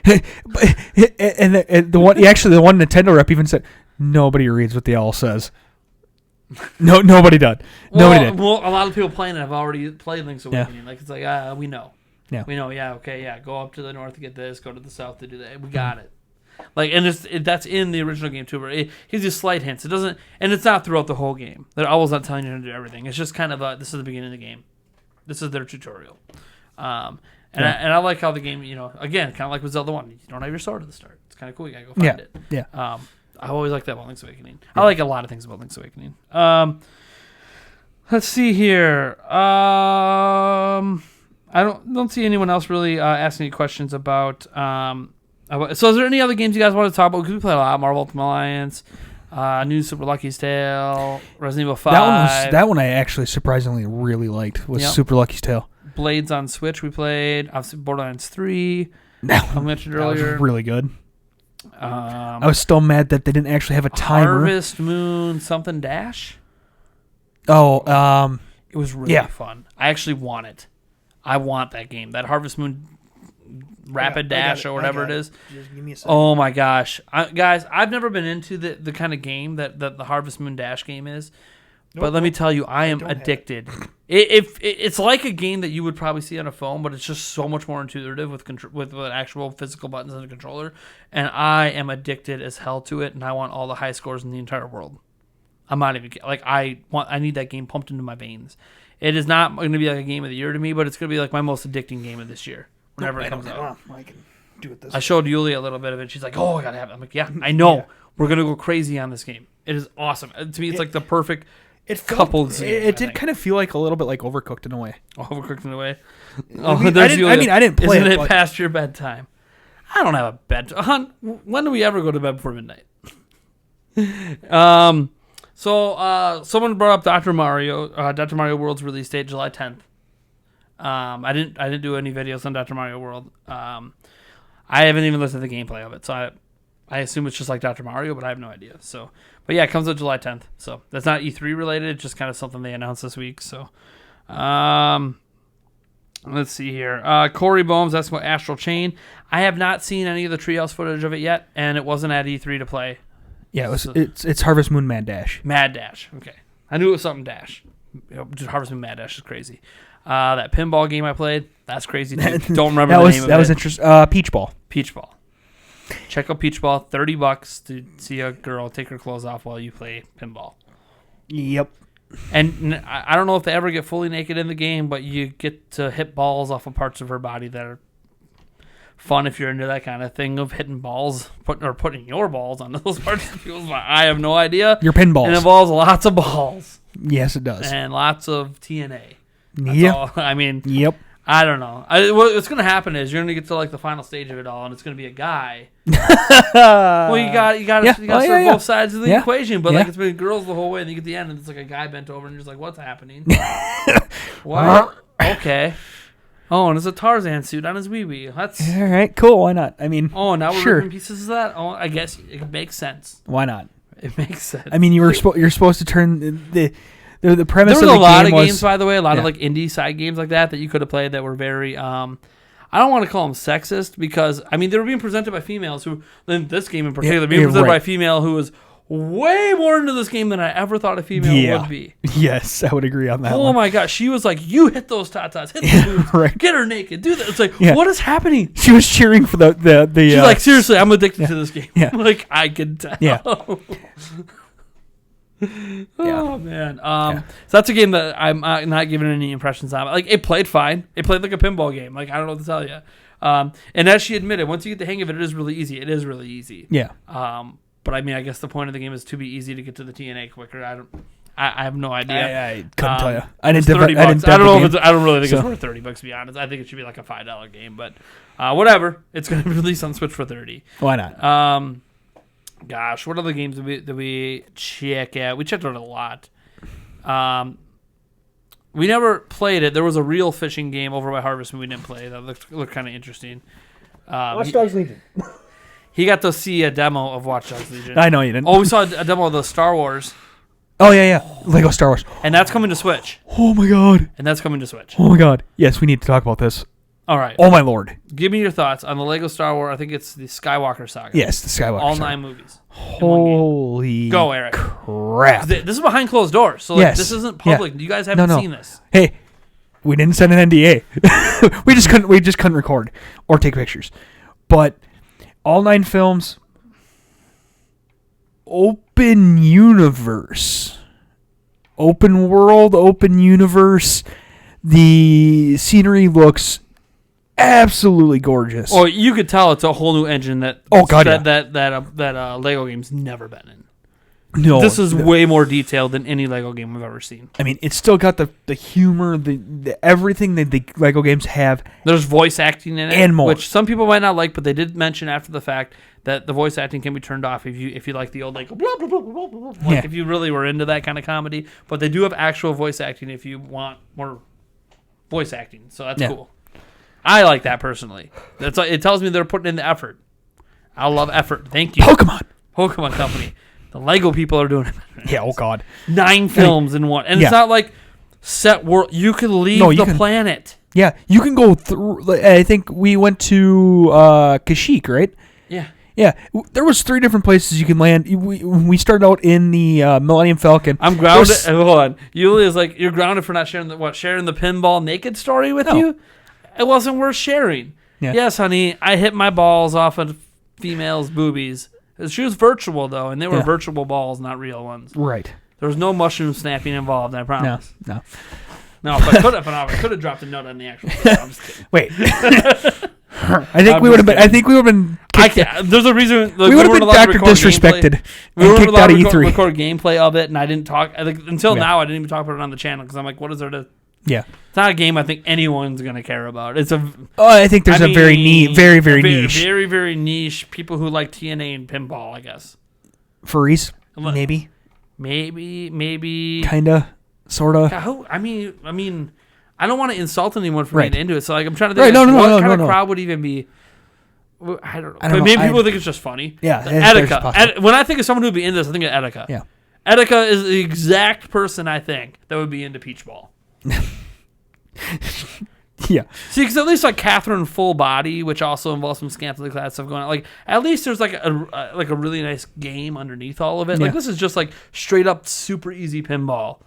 and the one Nintendo rep even said, nobody reads what the owl says. No, nobody did. Nobody did. Well, a lot of people playing it have already played Link's Awakening. Yeah. Like, it's like, we know. Yeah. We know, okay, go up to the north to get this, go to the south to do that. We got it. Like, and that's in the original game too. Where it gives you slight hints. It doesn't, and it's not throughout the whole game. The owl's not telling you to do everything. It's just kind of this is the beginning of the game. This is their tutorial. And I like how the game, again, kind of like with Zelda 1, you don't have your sword at the start. It's kind of cool. You gotta go find it. Yeah. I always like that about Link's Awakening. Yeah. I like a lot of things about Link's Awakening. Let's see here. I don't see anyone else really asking any questions about. So is there any other games you guys want to talk about? Because we play a lot. Marvel Ultimate Alliance, New Super Lucky's Tale, Resident Evil 5. That one I actually surprisingly really liked was Super Lucky's Tale. Blades on Switch we played. Obviously Borderlands 3. I mentioned earlier. That was really good. I was still mad that they didn't actually have a timer. Harvest Moon something dash. Oh, it was really fun. I actually want it. I want that game. That Harvest Moon Rapid Dash or whatever it is. Just give me a second. Oh my gosh, guys! I've never been into the kind of game that the Harvest Moon Dash game is. But let me tell you, I am addicted. It's like a game that you would probably see on a phone, but it's just so much more intuitive with actual physical buttons and a controller. And I am addicted as hell to it, and I want all the high scores in the entire world. I'm not even like I need that game pumped into my veins. It is not going to be like a game of the year to me, but it's going to be like my most addicting game of this year whenever it comes out. I can do it this I showed Yulia a little bit of it. She's like, "Oh, I gotta have it." I'm like, "Yeah, I know. Yeah. We're gonna go crazy on this game. It is awesome. To me, it's like the perfect." It did kind of feel like a little bit like Overcooked in a way. Overcooked in a way. I didn't play Isn't it. it past your bedtime? I don't have a bedtime. Hon, when do we ever go to bed before midnight? So someone brought up Dr. Mario. Dr. Mario World's release date July 10th. I didn't do any videos on Dr. Mario World. I haven't even listened to the gameplay of it, so I assume it's just like Dr. Mario, but I have no idea. So, but yeah, it comes out July 10th. So that's not E3 related. It's just kind of something they announced this week. So, let's see here. Corey Bohms asking about Astral Chain. I have not seen any of the Treehouse footage of it yet, and it wasn't at E3 to play. Yeah, it's Harvest Moon Mad Dash. Mad Dash. Okay, I knew it was something Dash. Just Harvest Moon Mad Dash is crazy. That pinball game I played, that's crazy too. Don't remember the name of it. That was interesting. Peach Ball. Peach Ball. Check out Peach Ball. $30 to see a girl take her clothes off while you play pinball. Yep. And I don't know if they ever get fully naked in the game, but you get to hit balls off of parts of her body that are fun if you're into that kind of thing of hitting balls, putting your balls on those parts of people's body. I have no idea. Your pinballs. It involves lots of balls. Yes, it does. And lots of TNA. Yep. I mean, yep. I don't know. What's going to happen is you're going to get to like the final stage of it all, and it's going to be a guy. Well, you got to both sides of the equation, but like it's been girls the whole way, and you get to the end, and it's like a guy bent over, and you're just like, what's happening? What? Okay. Oh, and there's a Tarzan suit on his wee-wee. That's all right. Cool. Why not? I mean, now we're sure. ripping pieces of that. Oh, I guess it makes sense. Why not? It makes sense. I mean, you're supposed to turn the premise. There was of the a lot game of games, by the way, a lot of like indie side games like that you could have played that were very. I don't want to call them sexist because I mean they were being presented by females who, in this game in particular, being presented by a female who was way more into this game than I ever thought a female would be. Yes, I would agree on that. Oh my gosh, she was like, "You hit those tatas, hit the boobs, right. Get her naked, do that." It's like, what is happening? She was cheering for the. She's like, seriously, I'm addicted to this game. Yeah. Like I could tell. Yeah. Oh man, so that's a game that I'm not giving any impressions on. Like it played fine. It played like a pinball game. Like I don't know what to tell you. And as she admitted, once you get the hang of it, it is really easy. It is really easy. Yeah. But I mean, I guess the point of the game is to be easy to get to the TNA quicker. I have no idea. I couldn't tell you. I didn't. I don't really think it's worth $30 to be honest. I think it should be like a $5 game. But whatever. It's going to be released on Switch for $30. Why not? Gosh, what other games did we check out? We checked out a lot. We never played it. There was a real fishing game over by Harvest we didn't play. That looked kind of interesting. Watch Dogs Legion. He got to see a demo of Watch Dogs Legion. I know you didn't. Oh, we saw a demo of the Star Wars. Oh yeah. Lego Star Wars. And that's coming to Switch. Oh my god. And that's coming to Switch. Oh my god. Yes, we need to talk about this. All right. Oh my lord. Give me your thoughts on the Lego Star Wars. I think it's the Skywalker saga. Yes, the Skywalker All saga. 9 movies. Holy Go, Eric. crap. This is behind closed doors, so like, this isn't public. You guys haven't seen this. Hey, we didn't send an NDA. we just couldn't record or take pictures. But all 9 films, open universe, open world, open universe. The scenery looks absolutely gorgeous. Oh, you could tell it's a whole new engine that Lego game's never been in. No, this is way more detailed than any Lego game I've ever seen. I mean, it's still got the humor, the everything that the Lego games have. There's voice acting in it, and more, which some people might not like, but they did mention after the fact that the voice acting can be turned off if you like the old like blah, blah, blah, blah, blah, like if you really were into that kind of comedy. But they do have actual voice acting if you want more voice acting, so that's cool. I like that personally. It tells me they're putting in the effort. I love effort. Thank you, Pokemon Company. The Lego people are doing it. Yeah. Oh God. 9 films in one, and it's not like set world. You can leave the planet. Yeah, you can go through. I think we went to Kashyyyk, right? Yeah. Yeah, there was 3 different places you can land. We started out in the Millennium Falcon. I'm grounded. Hold on. Yulia's like, you're grounded for not sharing the pinball naked story with you? It wasn't worth sharing. Yeah. Yes, honey, I hit my balls off of females' boobies. She was virtual, though, and they were virtual balls, not real ones. Right. There was no mushroom snapping involved, I promise. No. No, but I could have dropped a note on the actual story. I'm just kidding. Wait. I think we would have been. There's a reason. Like, we would have been Dr. Disrespected and kicked out of E3. Record gameplay of it, and I didn't talk. Until now, I didn't even talk about it on the channel because I'm like, what is there to? Yeah. It's not a game I think anyone's gonna care about. It's a. Oh, I think there's a very niche, very niche. Very very niche people who like TNA and pinball, I guess. Furries, maybe. Maybe. Kinda, sorta. I mean. I don't want to insult anyone for getting into it, so like I'm trying to think what kind of crowd would even be. I don't know. But maybe people think it's just funny. Yeah, Etika. When I think of someone who would be into this, I think of Etika. Yeah, Etika is the exact person I think that would be into Peach Ball. Yeah. See, because at least like Catherine Full Body, which also involves some scantily clad stuff going on. Like at least there's like a really nice game underneath all of it. Like this is just like straight up super easy pinball.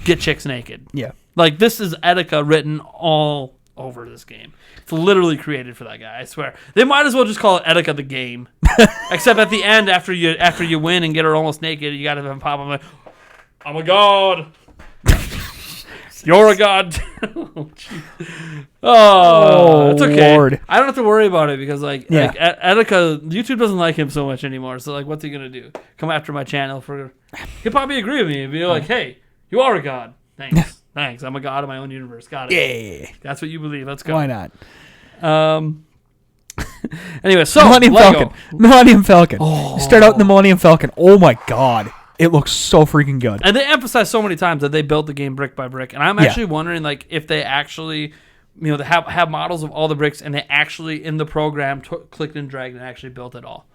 Get chicks naked. Yeah. Like, this is Etika written all over this game. It's literally created for that guy, I swear. They might as well just call it Etika the game. Except at the end, after you win and get her almost naked, you got to have him pop up like, I'm a god. You're a god. It's okay. Lord. I don't have to worry about it because, like Etika, YouTube doesn't like him so much anymore. So, like, what's he going to do? Come after my channel for... He'll probably agree with me and be like, hey, you are a god. Thanks. Thanks. I'm a god of my own universe. Got it. Yeah. That's what you believe. Let's go. Why not? Anyway, so Millennium Lego. Falcon. Millennium Falcon. Oh. You start out in the Millennium Falcon. Oh my god. It looks so freaking good. And they emphasize so many times that they built the game brick by brick. And I'm actually wondering, like, if they actually, they have models of all the bricks, and they actually in the program clicked and dragged and actually built it all.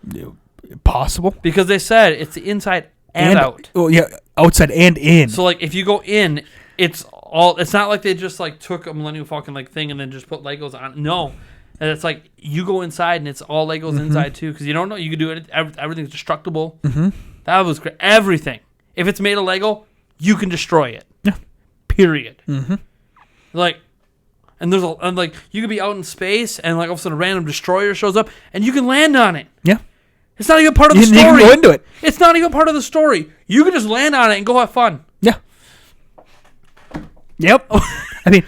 Possible. Because they said it's the inside and out. Oh yeah, outside and in. So like, if you go in, it's not like they just like took a Millennium Falcon like thing and then just put Legos on. No. And it's like you go inside and it's all Legos inside too, because you don't know, you can do it. Everything's destructible. Mm-hmm. That was great. Everything. If it's made of Lego, you can destroy it. Yeah. Period. Mm-hmm. Like, and like you could be out in space and like all of a sudden a random destroyer shows up and you can land on it. Yeah. It's not even part of the story. You can go into it. It's not even part of the story. You can just land on it and go have fun. Yeah. Yep. I mean,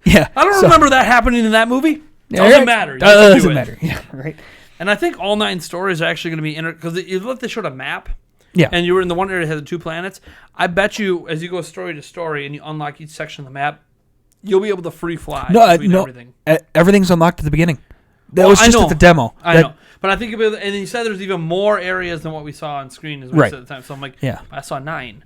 yeah. I don't remember that happening in that movie. Yeah, Doesn't matter. Doesn't matter. Yeah, right. And I think all 9 stories are actually going to be because they showed a map. Yeah. And you were in the one area that had the 2 planets. I bet you, as you go story to story and you unlock each section of the map, you'll be able to free fly between everything. Everything's unlocked at the beginning. That was just at the demo. I know. But I think you'll be able to, and you said there's even more areas than what we saw on screen as we said at the time. So I'm like, I saw 9.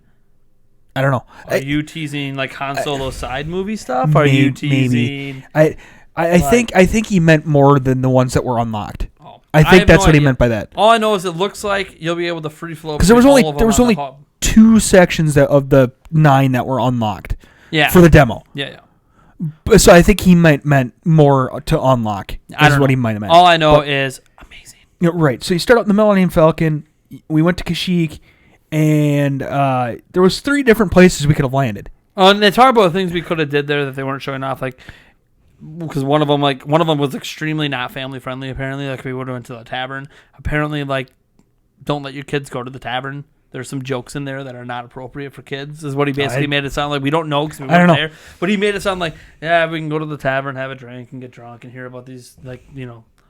I don't know. Are you teasing like Han Solo side movie stuff? Are you teasing? Maybe. I think he meant more than the ones that were unlocked. Oh, I think that's what he meant by that. All I know is it looks like you'll be able to free flow. Because there was only 2 sections of the 9 that were unlocked. Yeah. For the demo. Yeah. So I think he meant more to unlock. Is what he might have meant. All I know is amazing. Right. So you start out in the Millennium Falcon. We went to Kashyyyk, and there was 3 different places we could have landed. And they talk about the things we could have did there that they weren't showing off, like. Because one of them was extremely not family friendly. Apparently, like we would have went to the tavern. Apparently, like don't let your kids go to the tavern. There's some jokes in there that are not appropriate for kids. Is what he basically made it sound like. We don't know because we weren't there. But he made it sound like, yeah, we can go to the tavern, have a drink, and get drunk, and hear about these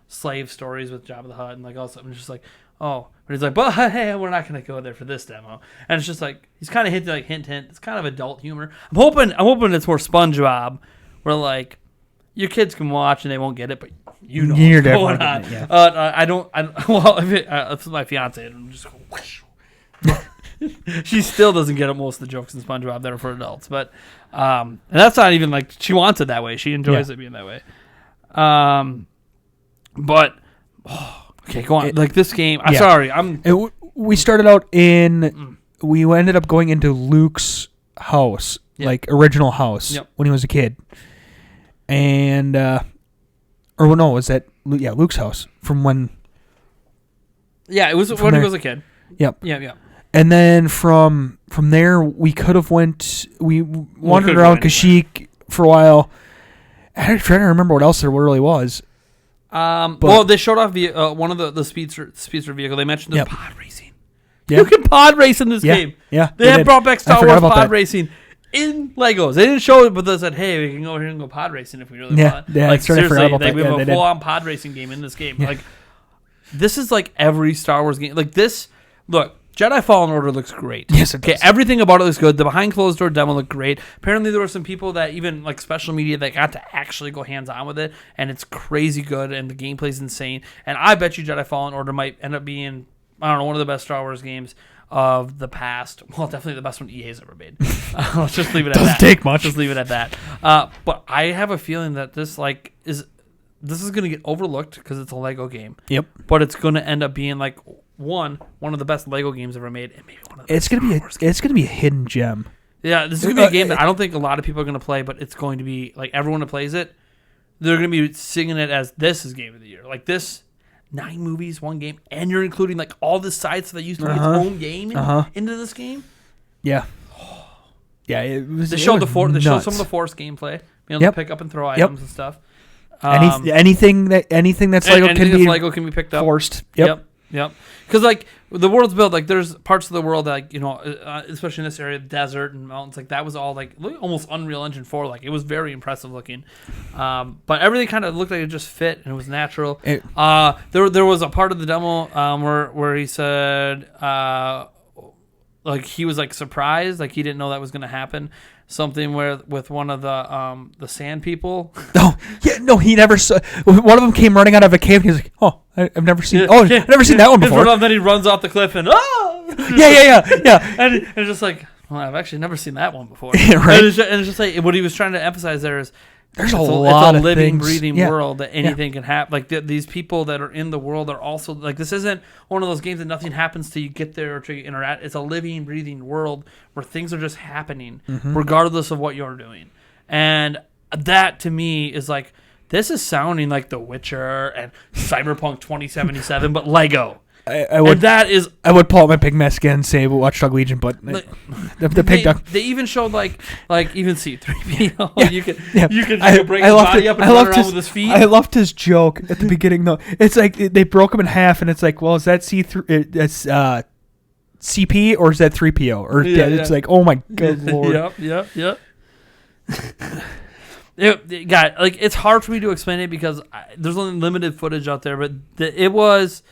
slave stories with Jabba the Hutt and like all stuff. And it's just like, oh, but he's like, but hey, we're not gonna go there for this demo. And it's just like he's kind of hinting like hint. It's kind of adult humor. I'm hoping it's more SpongeBob, where like. Your kids can watch and they won't get it, but you know what's going on. It, yeah. I don't. Well, if my fiance, I'm just going. Whoosh. She still doesn't get most of the jokes in SpongeBob that are for adults, but and that's not even like she wants it that way. She enjoys it being that way. But okay, go on. Like this game. I'm sorry. We started out in. We ended up going into Luke's house, like original house, when he was a kid. And, was that Luke's house from when? Yeah, it was when he was a kid. Yep. Yeah. And then from there, we could have we wandered around Kashyyyk for a while. I'm trying to remember what else there really was. Well, they showed off one of the speedster vehicle. They mentioned the pod racing. Yeah. You can pod race in this game. Yeah. They have brought back Star Wars pod racing. In Legos. They didn't show it, but they said, hey, we can go here and go pod racing if we really want. Yeah, like, seriously, we have a full-on pod racing game in this game. Yeah. Like, this is like every Star Wars game. Like this, look, Jedi Fallen Order looks great. Yes, it does. Everything about it looks good. The behind closed door demo looked great. Apparently, there were some people that even like special media that got to actually go hands on with it, and it's crazy good, and the gameplay's insane. And I bet you Jedi Fallen Order might end up being, I don't know, one of the best Star Wars games of the past. Well, definitely the best one EA's ever made. Let's just leave it at that. Doesn't take much. Just leave it at that. But I have a feeling that this is going to get overlooked because it's a Lego game. Yep. But it's going to end up being like one of the best Lego games ever made, and maybe one of the best It's going to be a hidden gem. Yeah, this is going to be a game that I don't think a lot of people are going to play, but it's going to be like everyone who plays it, they're going to be singing it as this is game of the year. Like this. 9 movies, 1 game, and you're including like all the sites that used to be its own game into this game. Yeah, yeah. It was. They showed some of the Force gameplay, being able to pick up and throw items and stuff. Anything that's Lego can be picked up. Forced. Yep. Because like the world's built, like there's parts of the world that especially in this area, desert and mountains, like that was all like almost Unreal Engine 4. Like it was very impressive looking, but everything kind of looked like it just fit and it was natural. There was a part of the demo where he said like he was like surprised, like he didn't know that was going to happen. Something with one of the sand people. Oh yeah, no, he never saw. One of them came running out of a cave. And he's like, "Oh, I've never seen. I've never seen that one before." And then he runs off the cliff and yeah. And it's just like, well, I've actually never seen that one before. Right. And it's just like what he was trying to emphasize there is. There's a lot of living, things. breathing world that anything can happen. Like these people that are in the world are also like this isn't one of those games that nothing happens till you get there or till you interact. It's a living, breathing world where things are just happening regardless of what you're doing. And that to me is like this is sounding like The Witcher and Cyberpunk 2077, but Lego. I would pull out my pig mask again and say Watch Dog Legion, but the pig dog. They even showed like even C-3PO. Yeah, you could break his body up and run around with his feet. I loved his joke at the beginning though. It's like they broke him in half, and it's like, well, is that C3? That's CP or is that 3PO? Or it's like, oh my good lord. Yep. It's hard for me to explain it because there's only limited footage out there, but it was.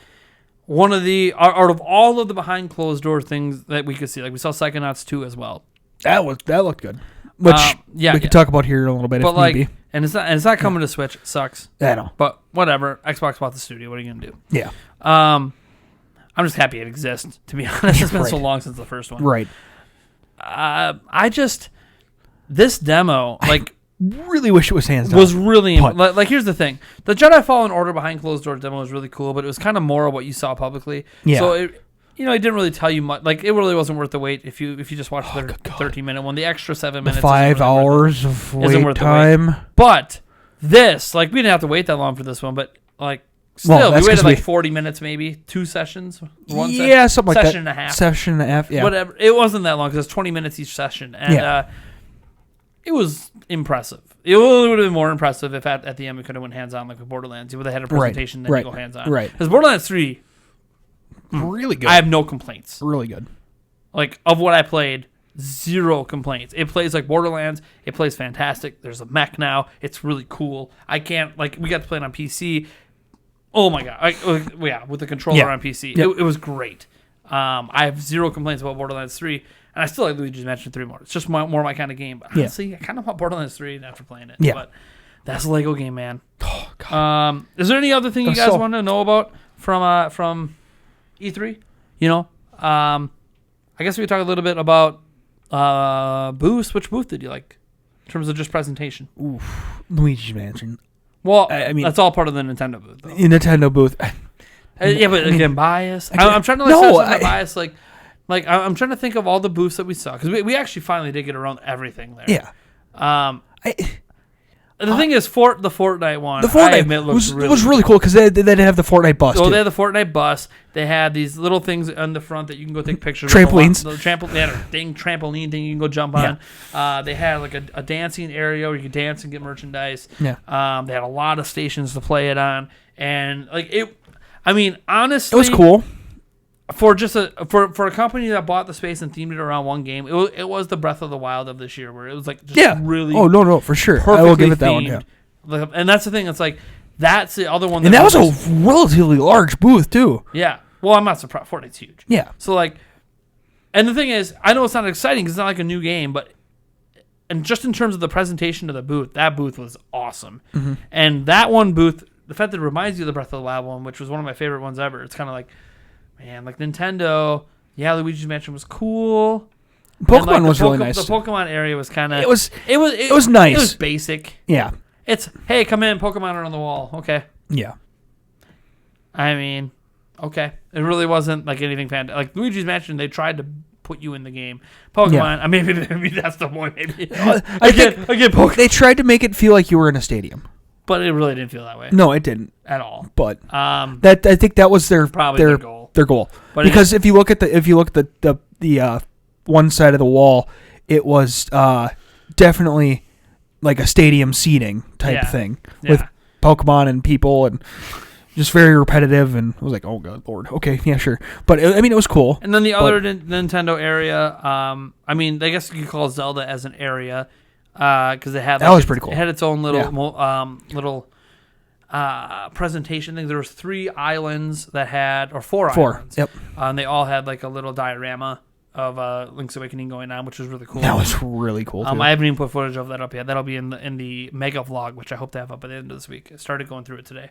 One of the out of all of the behind closed door things that we could see, like we saw Psychonauts 2 as well. That looked good. Which we could talk about here in a little bit if need be. And it's not coming to Switch. It sucks. I know. But whatever. Xbox bought the studio. What are you gonna do? Yeah. I'm just happy it exists. To be honest, it's been so long since the first one. Right. This demo really wish it was hands down. Was really like here's the thing. The Jedi Fallen Order behind closed door demo was really cool, but it was kind of more of what you saw publicly. Yeah. So it didn't really tell you much. Like it really wasn't worth the wait if you just watched the 13-minute one. The extra 7 minutes. 5 hours of wait time. But this, we didn't have to wait that long for this one, but still, we waited 40 minutes maybe, 2 sessions, something like that. Session and a half, yeah. Whatever. It wasn't that long because it's 20 minutes each session, and it was impressive. It would have been more impressive if at the end we could have went hands-on like with Borderlands. You would have had a presentation then you go hands-on. Right. Because Borderlands 3, really good. I have no complaints. Really good. Of what I played, 0 complaints. It plays like Borderlands. It plays fantastic. There's a mech now. It's really cool. I can't, we got to play it on PC. Oh my God. With the controller on PC. Yep. It was great. I have 0 complaints about Borderlands 3. And I still like Luigi's Mansion 3 more. It's just more my kind of game. But honestly, I kind of want Borderlands 3 after playing it. Yeah. But that's a Lego game, man. Oh, God. Is there any other thing you guys want to know about from E3? I guess we could talk a little bit about booths. Which booth did you like in terms of just presentation? Oof. Luigi's Mansion. Well, I mean, that's all part of the Nintendo booth, though. Nintendo booth. But again, bias. I'm trying to bias, I'm trying to think of all the booths that we saw because we actually finally did get around everything there. Yeah. The thing is, the Fortnite one, I admit, was really cool because they didn't have the Fortnite bus. Oh, they had the Fortnite bus. They had these little things on the front that you can go take pictures Trampolines. of. They had a trampoline thing you can go jump on. They had a dancing area where you could dance and get merchandise. Yeah. They had a lot of stations to play it on, and honestly, it was cool. For for a company that bought the space and themed it around one game, it was the Breath of the Wild of this year, where it was really. Oh no, for sure. I will give it that one. Yeah. And that's the thing. It's that's the other one. And that was a relatively large booth too. Yeah. Well, I'm not surprised. Fortnite's huge. Yeah. So and the thing is, I know it's not exciting because it's not like a new game, and just in terms of the presentation of the booth, that booth was awesome. Mm-hmm. And that one booth, the fact that it reminds you of the Breath of the Wild one, which was one of my favorite ones ever. It's kind of man, Nintendo, Luigi's Mansion was cool. Pokemon was really nice. The Pokemon area was kind of... It was nice. It was basic. Yeah. It's, hey, come in, Pokemon are on the wall. Okay. Yeah. I mean, okay. It really wasn't anything fantastic. Luigi's Mansion, they tried to put you in the game. Pokemon, maybe that's the point. Maybe. Pokemon. They tried to make it feel like you were in a stadium. But it really didn't feel that way. No, it didn't. At all. But I think that was their goal. Their goal. But because if you look at the one side of the wall, it was definitely like a stadium seating type thing with Pokemon and people and just very repetitive. And I was like, oh god, Lord, okay, yeah, sure. But it was cool. And then the other Nintendo area, I guess you could call Zelda as an area because it had that was pretty cool. It had its own little presentation thing. There was 3 islands that had, or 4 islands. Yep. And they all had a little diorama of Link's Awakening going on, which was really cool. That was really cool, too. I haven't even put footage of that up yet. That'll be in the mega vlog, which I hope to have up at the end of this week. I started going through it today.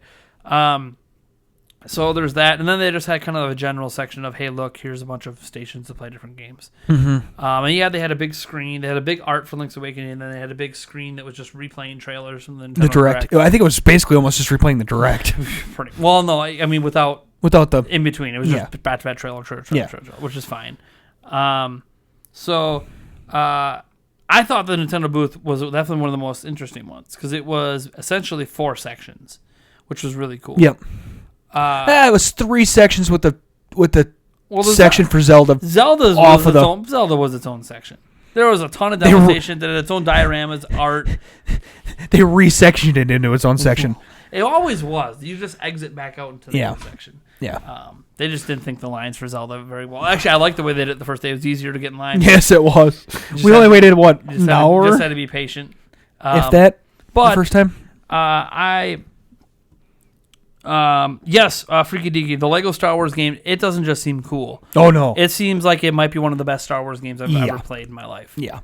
So there's that, and then they just had kind of a general section of, hey, look, here's a bunch of stations to play different games. Mm-hmm. And yeah, they had a big screen. They had a big art for Link's Awakening, and then they had a big screen that was just replaying trailers from the Nintendo Direct. I think it was basically almost just replaying the Direct. Well, no, I mean without the in between. It was just back-to-back trailer, which is fine. So I thought the Nintendo booth was definitely one of the most interesting ones because it was essentially 4 sections, which was really cool. Yep. It was 3 sections with the section for Zelda. Zelda was its own section. There was a ton of demonstration that had its own dioramas, art. They resectioned it into its own section. It always was. You just exit back out into the other section. Yeah. They just didn't think the lines for Zelda very well. Actually, I liked the way they did it the first day. It was easier to get in line. Yes, it was. We only waited, an hour? Just had to be patient. If that, but the first time? Freaky Deaky, the Lego Star Wars game, it doesn't just seem cool. Oh, no. It seems like it might be one of the best Star Wars games I've ever played in my life. Yeah.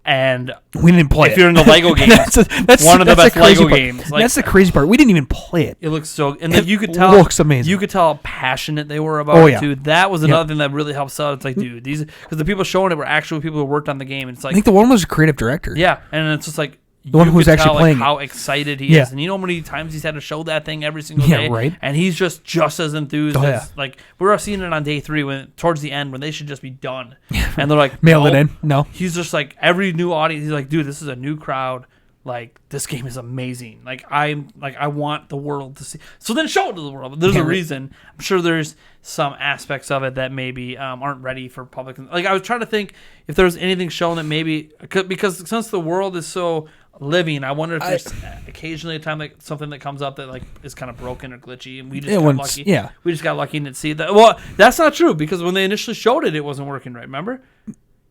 And we didn't play it. If you're in the Lego games, that's one of the best Lego games. Like, that's the crazy part. We didn't even play it. It looks so, and you could tell. It looks amazing. You could tell how passionate they were about it too. That was another thing that really helps out. It's like, dude, because the people showing it were actual people who worked on the game. And it's like, I think the one was a creative director. Yeah, and it's just like the one who's actually playing how excited he is, and you know how many times he's had to show that thing every single day, right? And he's just as enthused as like we were seeing it on day 3 when towards the end when they should just be done, and they're like mail it in. No, he's just like every new audience. He's like, dude, this is a new crowd. Like this game is amazing. I want the world to see. So then show it to the world. But there's a reason. I'm sure there's some aspects of it that maybe aren't ready for public. Like I was trying to think if there was anything shown that maybe because since the world is so living, I wonder if there's occasionally a time like something that comes up that like is kind of broken or glitchy, and we just got lucky. Yeah, we just got lucky and didn't see that. Well, that's not true because when they initially showed it, it wasn't working right. Remember?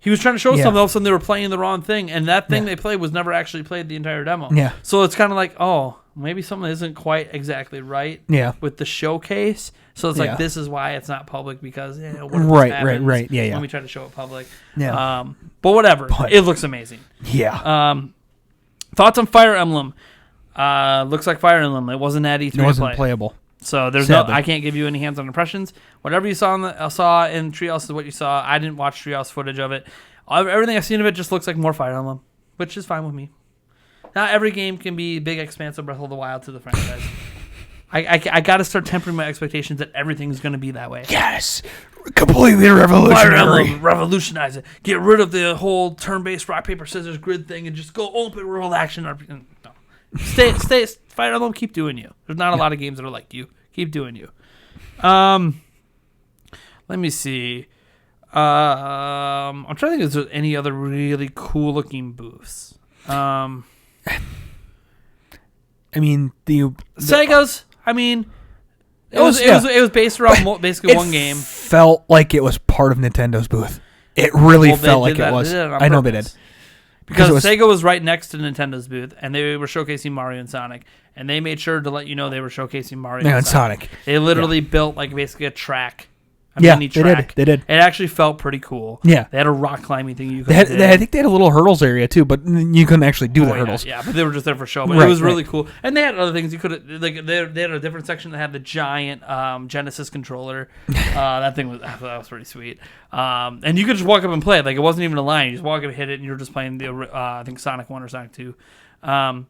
He was trying to show something, all of a sudden they were playing the wrong thing, and that thing they played was never actually played the entire demo. Yeah. So it's kind of like, oh, maybe something isn't quite exactly right with the showcase. So it's like, this is why it's not public because, what if this happens when we try to show it public. Yeah. But whatever. It looks amazing. Yeah. Thoughts on Fire Emblem? Looks like Fire Emblem. It wasn't at E3 It wasn't playable. So there's no. I can't give you any hands-on impressions. Whatever you saw in Treehouse is what you saw. I didn't watch Treehouse footage of it. Everything I've seen of it just looks like more Fire Emblem, which is fine with me. Not every game can be big, expansive Breath of the Wild to the franchise. I got to start tempering my expectations that everything's going to be that way. Yes, completely revolutionary. Fire Emblem, revolutionize it. Get rid of the whole turn-based rock paper scissors grid thing and just go open world action. No. Stay. Fire Emblem, keep doing you. There's not a lot of games that are like you. Keep doing you. Let me see. I'm trying to think if there's any other really cool looking booths. I mean the Sega's. I mean, it was based around basically one game. Felt like it was part of Nintendo's booth. It really felt like it was. I know they did. Because Sega was right next to Nintendo's booth, and they were showcasing Mario and Sonic, and they made sure to let you know they were showcasing Mario and Sonic. They literally built like basically a track. Mini track. They did. It actually felt pretty cool. Yeah. They had a rock climbing thing you could do. I think they had a little hurdles area too, but you couldn't actually do the hurdles. Yeah, but they were just there for show. But it was really cool. And they had other things you could like. They had a different section that had the giant Genesis controller. That thing was pretty sweet. And you could just walk up and play it. Like it wasn't even a line. You just walk up and hit it, and you were just playing the I think Sonic 1 or Sonic 2. And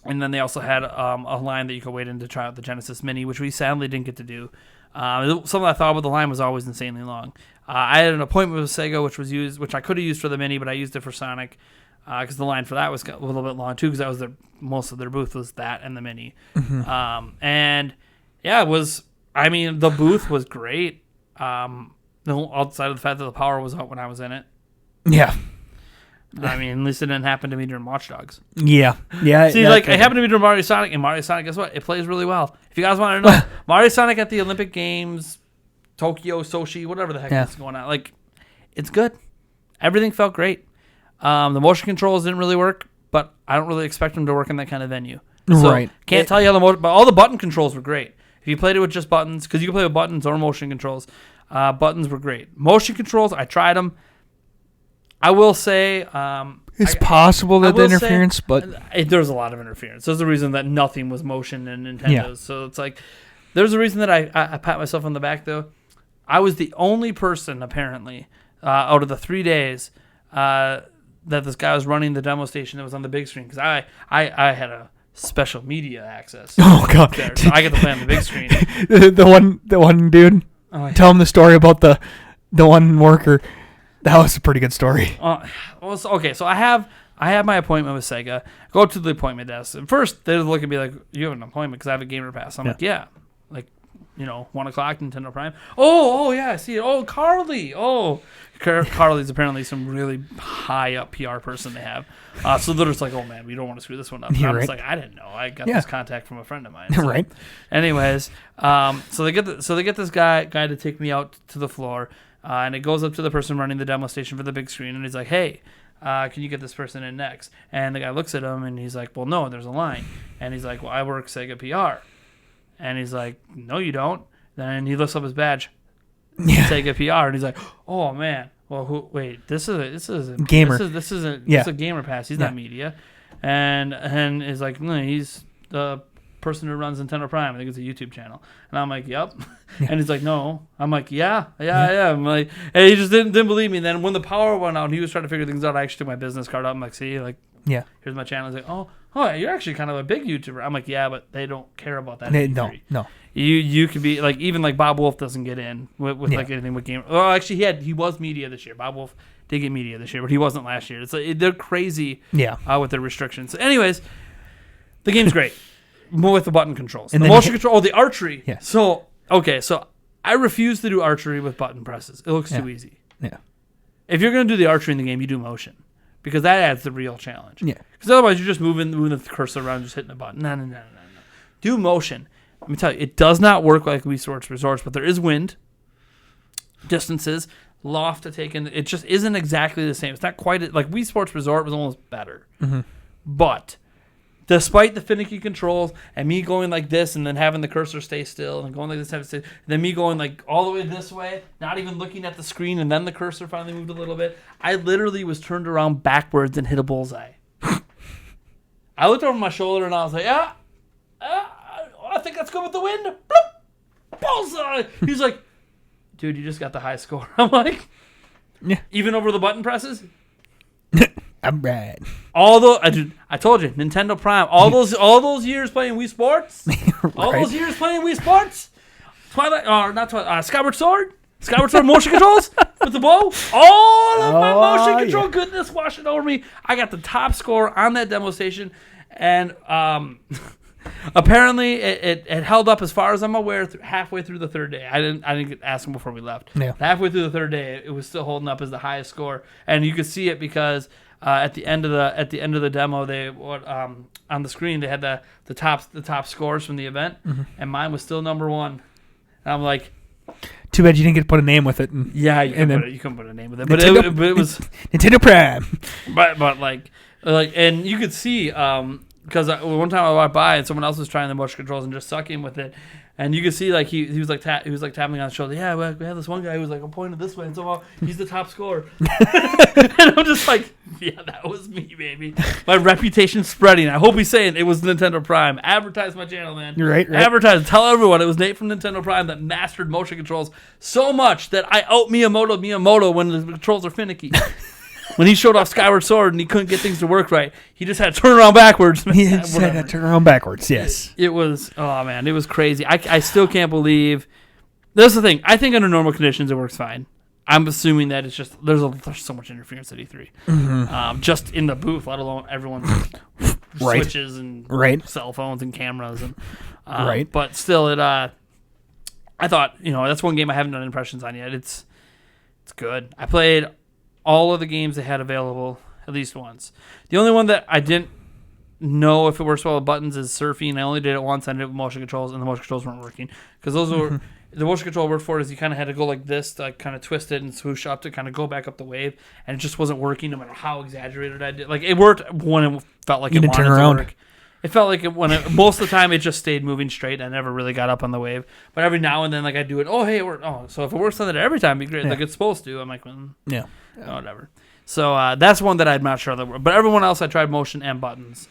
then they also had a line that you could wait in to try out the Genesis Mini, which we sadly didn't get to do. Something I thought about the line was always insanely long. I had an appointment with Sega, which I could have used for the Mini, but I used it for Sonic because the line for that was a little bit long too. Because that was most of their booth was that and the Mini. Mm-hmm. And yeah, it was. I mean, the booth was great. Outside of the fact that the power was out when I was in it. Yeah. I mean, at least it didn't happen to me during Watch Dogs. Yeah. See, it happened to me during Mario Sonic, and Mario Sonic, guess what? It plays really well. If you guys want to know, Mario Sonic at the Olympic Games, Tokyo, Sochi, whatever the heck is going on, it's good. Everything felt great. The motion controls didn't really work, but I don't really expect them to work in that kind of venue. So can't tell you how but all the button controls were great. If you played it with just buttons, because you can play with buttons or motion controls, Buttons were great. Motion controls, I tried them. I will say... it's possible that the interference, but... There's a lot of interference. There's a reason that nothing was motion in Nintendo's. Yeah. So it's like... There's a reason that I pat myself on the back, though. I was the only person, apparently, out of the 3 days that this guy was running the demo station that was on the big screen. Because I had a special media access. Oh, God. There, so I get to play on the big screen. the one dude, Oh, yeah. tell him the story about the one worker. That was a pretty good story. Okay, so I have my appointment with Sega. Go up to the appointment desk. And first, they look at me like, you have an appointment because I have a gamer pass. I'm like, yeah. Like, 1 o'clock, Nintendo Prime. Oh, yeah, I see it. Oh, Carly. Oh, Carly's apparently some really high up PR person they have. So they're just like, oh, man, we don't want to screw this one up. And I'm just like, I didn't know. I got this contact from a friend of mine. So, right. Anyways, so they get this guy to take me out to the floor. And it goes up to the person running the demo station for the big screen. And he's like, hey, can you get this person in next? And the guy looks at him and he's like, well, no, there's a line. And he's like, well, I work Sega PR. And he's like, no, you don't. Then he lifts up his badge, Sega PR, and he's like, oh man, well, wait, this is a gamer. This is a gamer pass. He's not media, and he's like, no, he's the person who runs Nintendo Prime. I think it's a YouTube channel. And I'm like, yep. And he's like, no. I'm like, yeah. I'm like, and he just didn't believe me. And then when the power went out, and he was trying to figure things out, I actually took my business card up. I'm like, see, like, here's my channel. He's like, oh, you're actually kind of a big YouTuber. I'm like, yeah, but they don't care about that. No. You could be like, even like Bob Wolf doesn't get in with like anything with game. Well, actually, he was media this year. Bob Wolf did get media this year, but he wasn't last year. It's like, they're crazy. With their restrictions. So anyways, the game's great with the button controls, and the motion control, the archery. Yeah. So I refuse to do archery with button presses. It looks too easy. Yeah. If you're gonna do the archery in the game, you do motion. Because that adds the real challenge. Yeah. Because otherwise, you're just moving the cursor around, just hitting a button. No. Do motion. Let me tell you, it does not work like Wii Sports Resorts, but there is wind, distances, loft to take in. It just isn't exactly the same. It's not quite like Wii Sports Resort was almost better. Mm-hmm. But despite the finicky controls and me going like this and then having the cursor stay still and going like this, and then me going like all the way this way, not even looking at the screen, and then the cursor finally moved a little bit, I literally was turned around backwards and hit a bullseye. I looked over my shoulder and I was like, I think that's good with the wind. Bloop, bullseye. He's like, dude, you just got the high score. I'm like, even over the button presses? I'm right. Although I told you, Nintendo Prime. All those years playing Wii Sports. All those years playing Wii Sports. Skyward Sword motion controls with the bow. All of my motion control goodness washing over me. I got the top score on that demo station, and apparently it held up as far as I'm aware halfway through the third day. I didn't ask him before we left. Yeah. Halfway through the third day, it was still holding up as the highest score, and you could see it because. At the end of the demo, they on the screen they had the top scores from the event, and mine was still number one. And I'm like, too bad you didn't get to put a name with it. You couldn't put a name with it, but it was Nintendo Prime. But like, and you could see because one time I walked by and someone else was trying the motion controls and just sucking with it. And you could see like he was like tapping on the shoulder. Yeah, we have this one guy who was like, I'm pointing this way, and somehow he's the top scorer. And I'm just like, yeah, that was me, baby. My reputation's spreading. I hope he's saying it was Nintendo Prime. Advertise my channel, man. You're right. Advertise. Tell everyone it was Nate from Nintendo Prime that mastered motion controls so much that I out Miyamoto when the controls are finicky. When he showed off Skyward Sword and he couldn't get things to work right, he just had to turn around backwards. He had to turn around backwards, yes. It was, oh man, it was crazy. I still can't believe. That's the thing. I think under normal conditions it works fine. I'm assuming that it's just, there's so much interference at E3. Mm-hmm. Just in the booth, let alone everyone's switches and cell phones and cameras. And But still, I thought, that's one game I haven't done impressions on yet. It's good. I played all of the games they had available at least once. The only one that I didn't know if it works well with buttons is surfing. I only did it once. I did it with motion controls, and the motion controls weren't working. Because those were the motion control word for it is you kind of had to go like this to kind of twist it and swoosh up to kind of go back up the wave, and it just wasn't working no matter how exaggerated I did. Like, it worked when it felt like it wanted to work. It felt like most of the time it just stayed moving straight. I never really got up on the wave. But every now and then, like I do it. Oh, hey, so if it works on it every time, it'd be great. Like it's supposed to. I'm like, yeah, whatever. So that's one that I'm not sure that. But everyone else, I tried motion and buttons.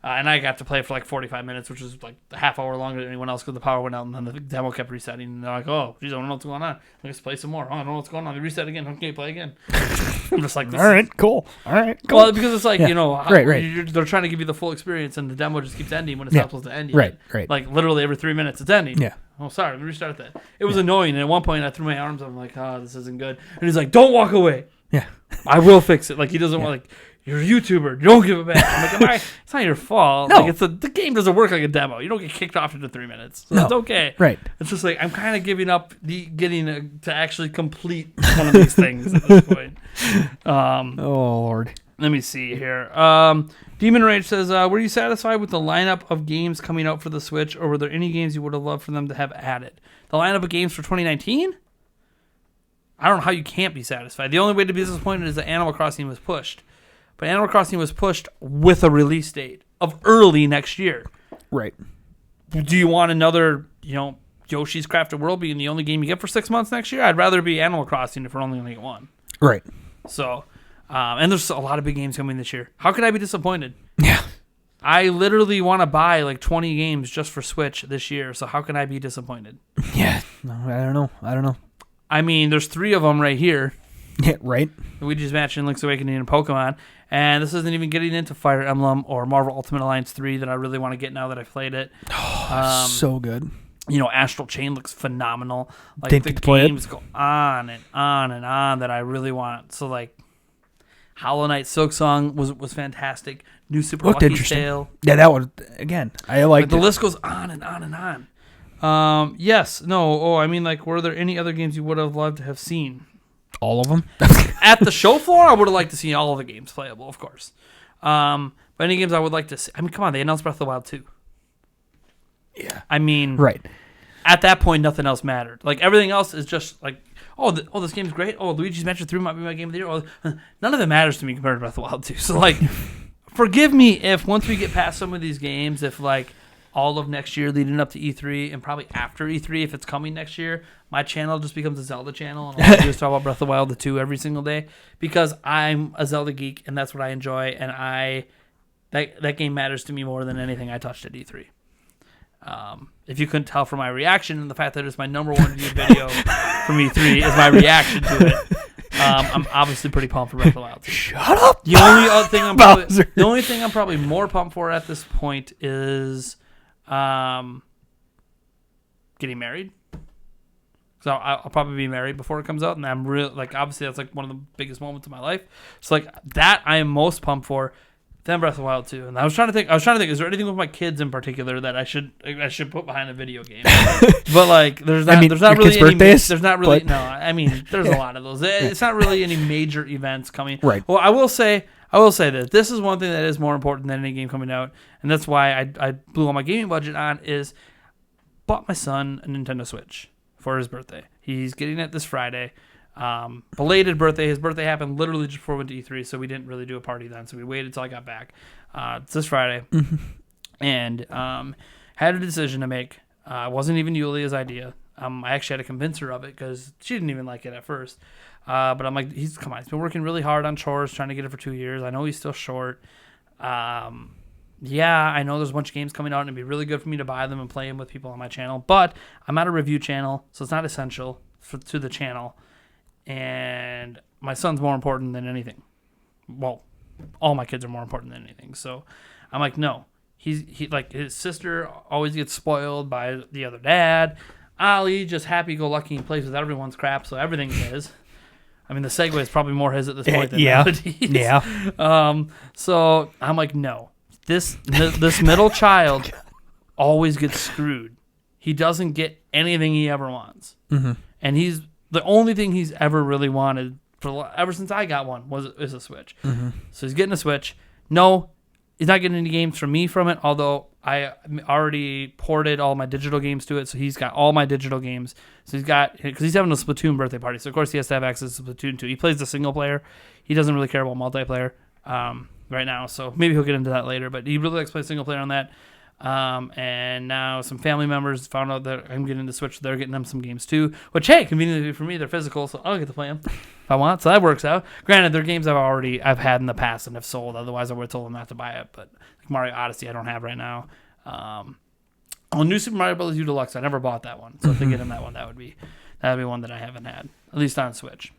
And I got to play for like 45 minutes, which was like a half hour longer than anyone else because the power went out and then the demo kept resetting. And they're like, oh, geez, I don't know what's going on. Let's play some more. Oh, I don't know what's going on. They reset again. Okay, play again. I'm just like, all right, cool. Well, because it's like, right. They're trying to give you the full experience and the demo just keeps ending when it's not supposed to end yet. Right. Like literally every 3 minutes it's ending. Yeah. Oh, sorry, let me restart that. It was annoying. And at one point I threw my arms up. I'm like, oh, this isn't good. And he's like, don't walk away. Yeah. I will fix it. Like he doesn't want you're a YouTuber. Don't give it back. I'm like, it's not your fault. No. Like the game doesn't work like a demo. You don't get kicked off after 3 minutes. So that's okay. Right. It's just like I'm kind of giving up getting to actually complete one of these things at this point. Oh Lord. Let me see here. Demon Rage says, were you satisfied with the lineup of games coming out for the Switch, or were there any games you would have loved for them to have added? The lineup of games for 2019? I don't know how you can't be satisfied. The only way to be disappointed is that Animal Crossing was pushed. But Animal Crossing was pushed with a release date of early next year. Right. Do you want another, Yoshi's Crafted World being the only game you get for 6 months next year? I'd rather be Animal Crossing if we're only going to get one. Right. So, and there's a lot of big games coming this year. How could I be disappointed? Yeah. I literally want to buy like 20 games just for Switch this year. So how can I be disappointed? Yeah. No, I don't know. I mean, there's 3 of them right here. Yeah, right. Luigi's Mansion, Link's Awakening, and Pokemon. And this isn't even getting into Fire Emblem or Marvel Ultimate Alliance 3 that I really want to get now that I've played it. So good. Astral Chain looks phenomenal. Like Didn't the get to play games go on and on and on that I really want. So like Hollow Knight Silksong was fantastic. New Super Looked Lucky interesting. Tale. Yeah, that one again. I liked the it. list goes on and on and on. Yes. No. Oh, I mean, like, were there any other games you would have loved to have seen? All of them. At the show floor, I would have liked to see all of the games playable, of course. But any games I would like to see. I mean, come on, they announced Breath of the Wild 2. Yeah. I mean, right. At that point, nothing else mattered. Like, everything else is just like, this game's great. Oh, Luigi's Mansion 3 might be my game of the year. None of it matters to me compared to Breath of the Wild 2. So, like, forgive me if once we get past some of these games, if, like, all of next year leading up to E3 and probably after E3, if it's coming next year, my channel just becomes a Zelda channel and all I do is talk about Breath of the Wild 2 every single day because I'm a Zelda geek and that's what I enjoy and that game matters to me more than anything I touched at E3. If you couldn't tell from my reaction and the fact that it's my number one viewed video from E3 is my reaction to it, I'm obviously pretty pumped for Breath of the Wild 2. Shut up! The only thing I'm probably more pumped for at this point is getting married. So I'll probably be married before it comes out, and I'm real obviously that's like one of the biggest moments of my life. So like that I am most pumped for. Then Breath of the Wild 2. And I was trying to think, is there anything with my kids in particular that I should put behind a video game? But like there's not really any birthdays, there's not really there's a lot of those. It's not really any major events coming. Right. Well, I will say that this is one thing that is more important than any game coming out, and that's why I blew all my gaming budget on is bought my son a Nintendo Switch for his birthday. He's getting it this Friday. Belated birthday. His birthday happened literally just before we went to E3, so we didn't really do a party then. So we waited till I got back. It's this Friday, and had a decision to make. It wasn't even Yulia's idea. I actually had to convince her of it because she didn't even like it at first. But I'm like, he's been working really hard on chores, trying to get it for 2 years. I know he's still short. Yeah, I know there's a bunch of games coming out, and it'd be really good for me to buy them and play them with people on my channel. But I'm not a review channel, so it's not essential to the channel. And my son's more important than anything. Well, all my kids are more important than anything. So I'm like, no. He like his sister always gets spoiled by the other dad. Ali just happy-go-lucky and plays with everyone's crap, so everything's his. I mean, the Segway is probably more his at this point than Melody's. Yeah. So I'm like, no. This middle child always gets screwed. He doesn't get anything he ever wants. Mm-hmm. And the only thing he's ever really wanted ever since I got one is a Switch. Mm-hmm. So he's getting a Switch. No, he's not getting any games from me from it, although I already ported all my digital games to it, so he's got all my digital games. So because he's having a Splatoon birthday party, so of course he has to have access to Splatoon 2. He plays the single player. He doesn't really care about multiplayer. right now, so maybe he'll get into that later. But he really likes playing single player on that. And now some family members found out that I'm getting the Switch. They're getting them some games too. Which, hey, conveniently for me, they're physical, so I'll get to play them if I want. So that works out. Granted, they're games I've had in the past and have sold. Otherwise, I would have told them not to buy it. But like Mario Odyssey, I don't have right now. New Super Mario Bros. U Deluxe, I never bought that one. So if they get in that one, that'd be one that I haven't had, at least on Switch.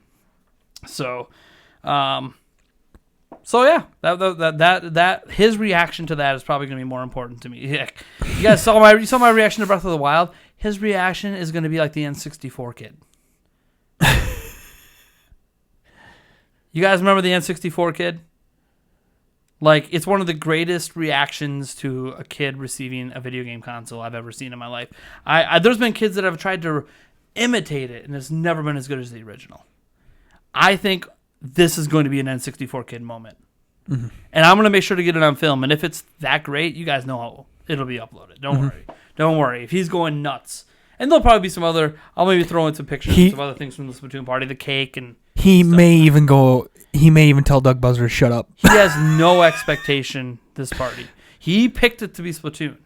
So, yeah, that his reaction to that is probably going to be more important to me. Yeah. You guys saw my reaction to Breath of the Wild. His reaction is going to be like the N64 kid. You guys remember the N64 kid? Like, it's one of the greatest reactions to a kid receiving a video game console I've ever seen in my life. There's been kids that have tried to imitate it, and it's never been as good as the original. I think this is going to be an N64 kid moment. Mm-hmm. And I'm going to make sure to get it on film. And if it's that great, you guys know how it'll be uploaded. Don't worry. Don't worry. If he's going nuts. And there'll probably be some other, I'll maybe throw in some pictures of some other things from the Splatoon party, the cake and he may even tell Doug Buzzer to shut up. He has no expectation this party. He picked it to be Splatoon.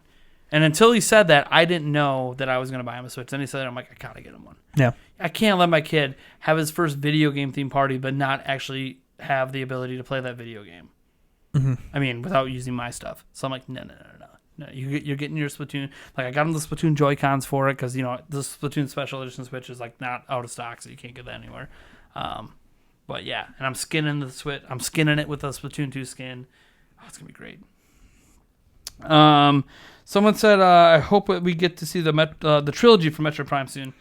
And until he said that, I didn't know that I was going to buy him a Switch. Then he said it, I'm like, I gotta get him one. Yeah. I can't let my kid have his first video game themed party but not actually have the ability to play that video game. Mm-hmm. I mean, without using my stuff. So I'm like, no. You're getting your Splatoon. Like, I got him the Splatoon Joy-Cons for it because, the Splatoon Special Edition Switch is, like, not out of stock, so you can't get that anywhere. But, yeah, and I'm skinning the Switch. I'm skinning it with a Splatoon 2 skin. Oh, it's going to be great. Someone said, I hope we get to see the trilogy for Metroid Prime soon.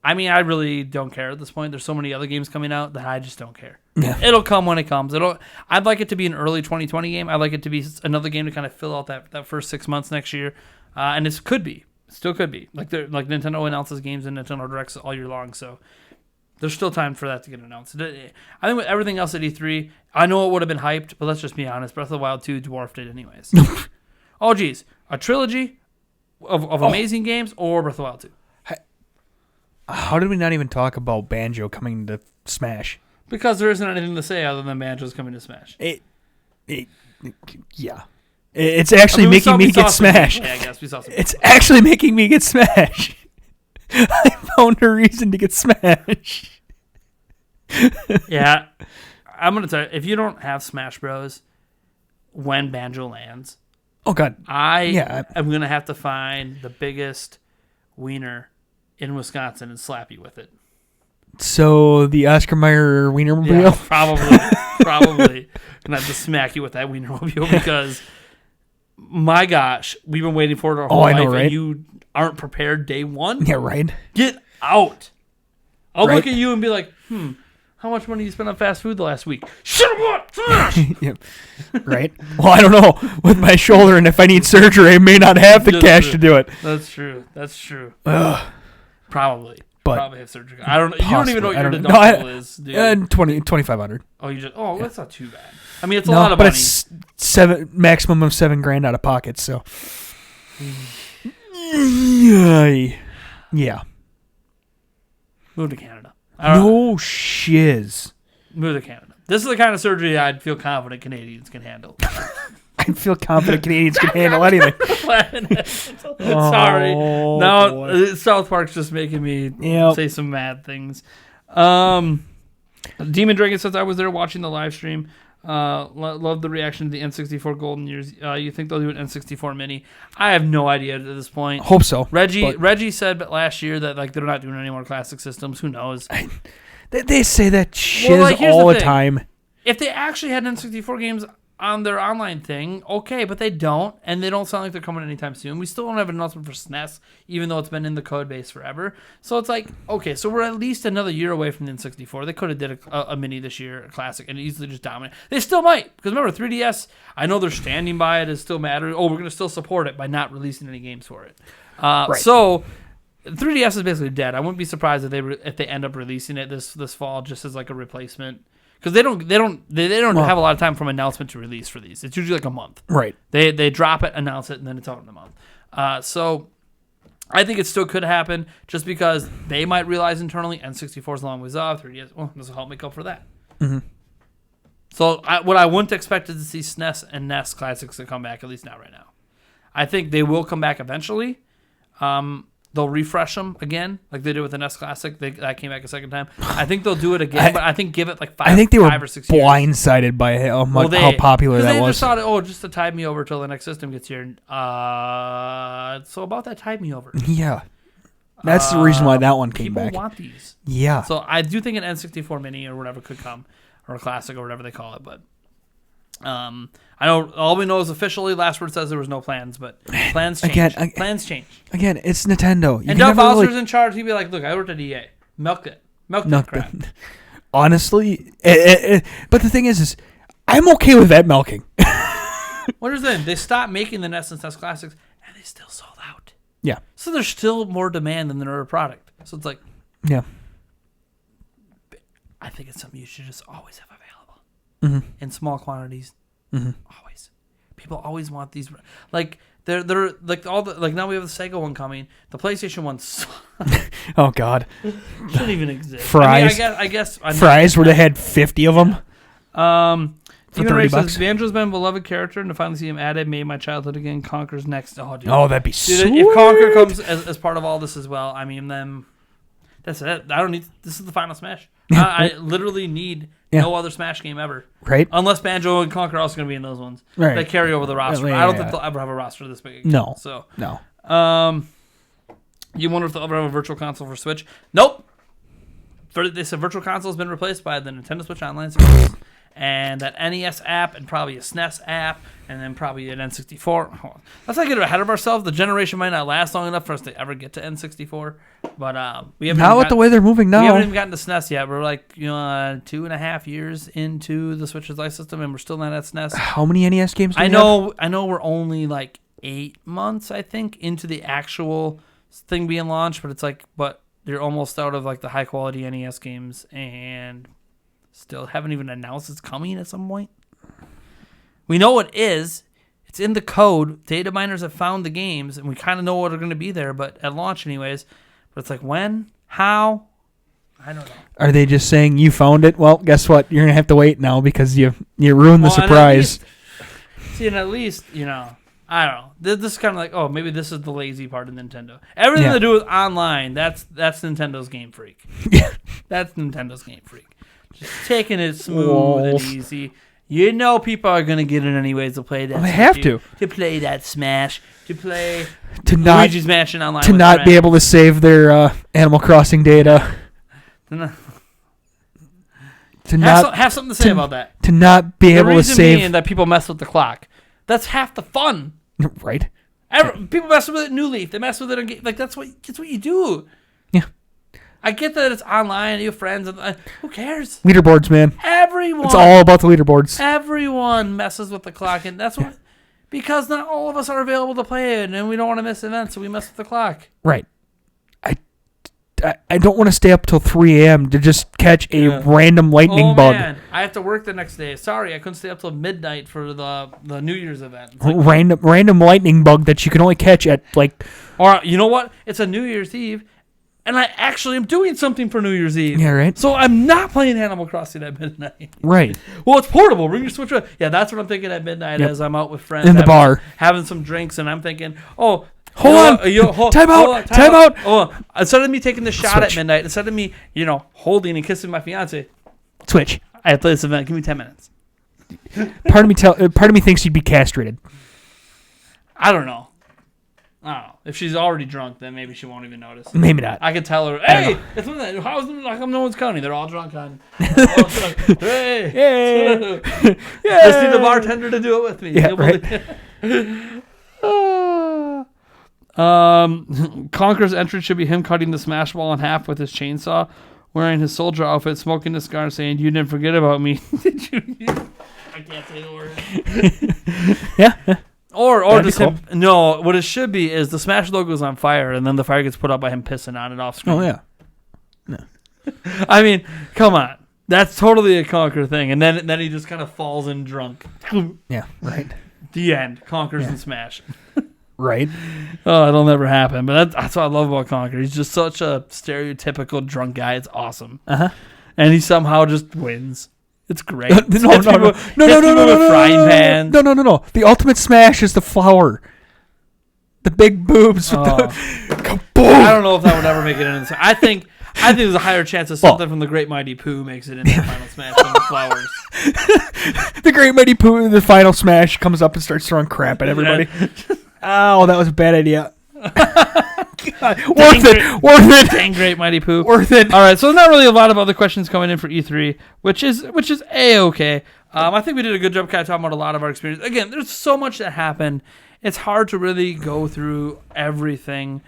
I mean, I really don't care at this point. There's so many other games coming out that I just don't care. Yeah. It'll come when it comes. I'd like it to be an early 2020 game. I'd like it to be another game to kind of fill out that first 6 months next year. And it could be. Still could be. Like Nintendo announces games and Nintendo Directs all year long, so there's still time for that to get announced. I think with everything else at E3, I know it would have been hyped, but let's just be honest. Breath of the Wild 2 dwarfed it anyways. Oh, geez. A trilogy of amazing games or Breath of the Wild 2? How did we not even talk about Banjo coming to Smash? Because there isn't anything to say other than Banjo's coming to Smash. Yeah. It's actually making me get Smash. Yeah, I guess we saw some. It's actually making me get Smash. I found a reason to get Smash. Yeah. I'm going to tell you, if you don't have Smash Bros. When Banjo lands, oh, God. I'm going to have to find the biggest wiener in Wisconsin and slap you with it. So the Oscar Mayer Wienermobile? Yeah, probably. Gonna have to smack you with that Wienermobile because, my gosh, we've been waiting for it our whole life, right? And you aren't prepared day one? Yeah, right. Get out. I'll look at you and be like, how much money you spent on fast food the last week? Shut up, what? Yep. Right? Well, I don't know. With my shoulder, and if I need surgery, I may not have the cash to do it. That's true. Ugh. Probably. But probably have surgery. I don't know. You don't even know what your deductible is, dude. 2,500. Oh, that's not too bad. I mean, it's a lot of money. But it's maximum of $7,000 out of pocket, so. Yeah. Move to Canada. No shiz. Move to Canada. This is the kind of surgery I'd feel confident Canadians can handle. I feel confident Canadians can handle anything. Sorry. Now, South Park's just making me say some mad things. Demon Dragon says, I was there watching the live stream. Love the reaction to the N64 Golden Years. You think they'll do an N64 Mini? I have no idea at this point. Hope so. Reggie said last year that they're not doing any more classic systems. Who knows? They say that shiz all the time. If they actually had N64 games on their online thing, okay, but they don't, and they don't sound like they're coming anytime soon. We still don't have an announcement for SNES, even though it's been in the code base forever. So it's like, okay, so we're at least another year away from the N64. They could have did a mini this year, a classic, and easily just dominate. They still might, because remember, 3DS, I know they're standing by it, it still matters. Oh, we're going to still support it by not releasing any games for it. Right. So 3DS is basically dead. I wouldn't be surprised if they end up releasing it this fall just as like a replacement. Because they don't have a lot of time from announcement to release for these. It's usually like a month. Right. They drop it, announce it, and then it's out in a month. So I think it still could happen just because they might realize internally N64 is a long ways off. 3DS, well, this will help make up for that. Mm-hmm. So what I wouldn't expect is to see SNES and NES classics to come back, at least not right now. I think they will come back eventually. They'll refresh them again, like they did with the NES Classic. That came back a second time. I think they'll do it again, but I think give it like 5 or 6 years. Blindsided by how popular that they was. Just thought, just to tide me over till the next system gets here. So about that tide me over. Yeah. That's the reason why that one came back. People want these. Yeah. So I do think an N64 Mini or whatever could come, or a Classic or whatever they call it, but... I know all we know is officially last word says there was no plans, but plans change. Plans change. Again, it's Nintendo. And Doug Bowser's in charge. He'd be like, "Look, I worked at EA. Milk that crap." Honestly, but the thing is I'm okay with that milking. What is it? They stopped making the NES and SNES Classics, and they still sold out. Yeah. So there's still more demand than their product. So it's like, yeah. I think it's something you should just always have available. Mm-hmm. In small quantities. Mm-hmm. Always. People always want these. Like, they're like all the, like now we have the Sega one coming. The PlayStation one oh God. Shouldn't even exist. Fries. I guess fries where they had 50 of them. For $30. Banjo's been a beloved character, and to finally see him added made my childhood again. Conker's next. Oh, dude. Oh, that'd be sweet. If Conker comes as part of all this as well, I mean, then that's it. I don't need. This is the final Smash. I literally need no other Smash game ever. Right. Unless Banjo and Conker are also going to be in those ones. Right. They carry over the roster. Yeah. I don't think they'll ever have a roster this big again. No. So no. You wonder if they'll ever have a virtual console for Switch? Nope. They said virtual console has been replaced by the Nintendo Switch Online service. And that NES app, and probably a SNES app, and then probably an N64. Let's not get ahead of ourselves. The generation might not last long enough for us to ever get to N64. But we haven't. Not with the way they're moving now. We haven't even gotten to SNES yet. We're like 2.5 years into the Switch's life system, and we're still not at SNES. How many NES games do we have? I know we're only like 8 months, I think, into the actual thing being launched, but they're almost out of like the high quality NES games, and still haven't even announced it's coming at some point. We know it is. It's in the code. Data miners have found the games, and we kind of know what are going to be there, but at launch anyways. But it's like, when? How? I don't know. Are they just saying you found it? Well, guess what? You're going to have to wait now because you ruined the surprise. And at least, I don't know. This is kind of like, maybe this is the lazy part of Nintendo. Everything to do with online, that's Nintendo's Game Freak. Yeah. That's Nintendo's Game Freak. Just taking it smooth and easy. People are going to get it anyways to play that. Well, they have to play that Smash, to play Luigi's Mansion online. To not be able to save their Animal Crossing data. Have something to say about that. To not be able to save. The reason that people mess with the clock. That's half the fun. Right. People mess with it in New Leaf. They mess with it on that's what you do. Yeah. I get that it's online and you have friends. And, who cares? Leaderboards, man. Everyone. It's all about the leaderboards. Everyone messes with the clock, and that's what because not all of us are available to play it, and we don't want to miss events, so we mess with the clock. Right. I don't want to stay up till 3 a.m. to just catch a random lightning bug. Man. I have to work the next day. Sorry, I couldn't stay up till midnight for the New Year's event. Random lightning bug that you can only catch at Or you know what? It's a New Year's Eve, and I actually am doing something for New Year's Eve. Yeah, right. So I'm not playing Animal Crossing at midnight. Right. Well, it's portable. Bring your Switch. Yeah, that's what I'm thinking at midnight as I'm out with friends in the bar having some drinks, and I'm thinking, Hold on. Time out. Oh, instead of me taking the shot at midnight, instead of me, holding and kissing my fiance, Switch. I play this event. Give me 10 minutes. Part of me thinks you'd be castrated. I don't know. If she's already drunk, then maybe she won't even notice. Maybe not. I could tell her, hey, it's how come no one's counting? They're all drunk on. Hey. Hey. Just need the bartender to do it with me. Yeah, right. Conker's entrance should be him cutting the Smash Ball in half with his chainsaw, wearing his soldier outfit, smoking a cigar, saying, "You didn't forget about me." Did you? I can't say the word. Yeah. Or just him. No, what it should be is the Smash logo is on fire, and then the fire gets put out by him pissing on it off screen. Oh yeah. No. I mean, come on. That's totally a Conker thing, and then he just kind of falls in drunk. Yeah. Right. The end. Conker's and Smash. Right. Oh, it'll never happen. But that's what I love about Conker. He's just such a stereotypical drunk guy. It's awesome. Uh-huh. And he somehow just wins. It's great. No. Hits people with frying pans. No. The ultimate smash is the flower. The big boobs with the kaboom. I don't know if that would ever make it in. I think there's a higher chance of something from the Great Mighty Pooh makes it in the final smash than the flowers. The Great Mighty Pooh, the final smash, comes up and starts throwing crap at everybody. Oh, that was a bad idea. Worth it. Dang Great Mighty Pooh. Worth it. All right, so there's not really a lot of other questions coming in for E3, which is A-okay. I think we did a good job kind of talking about a lot of our experience. Again, there's so much that happened. It's hard to really go through everything,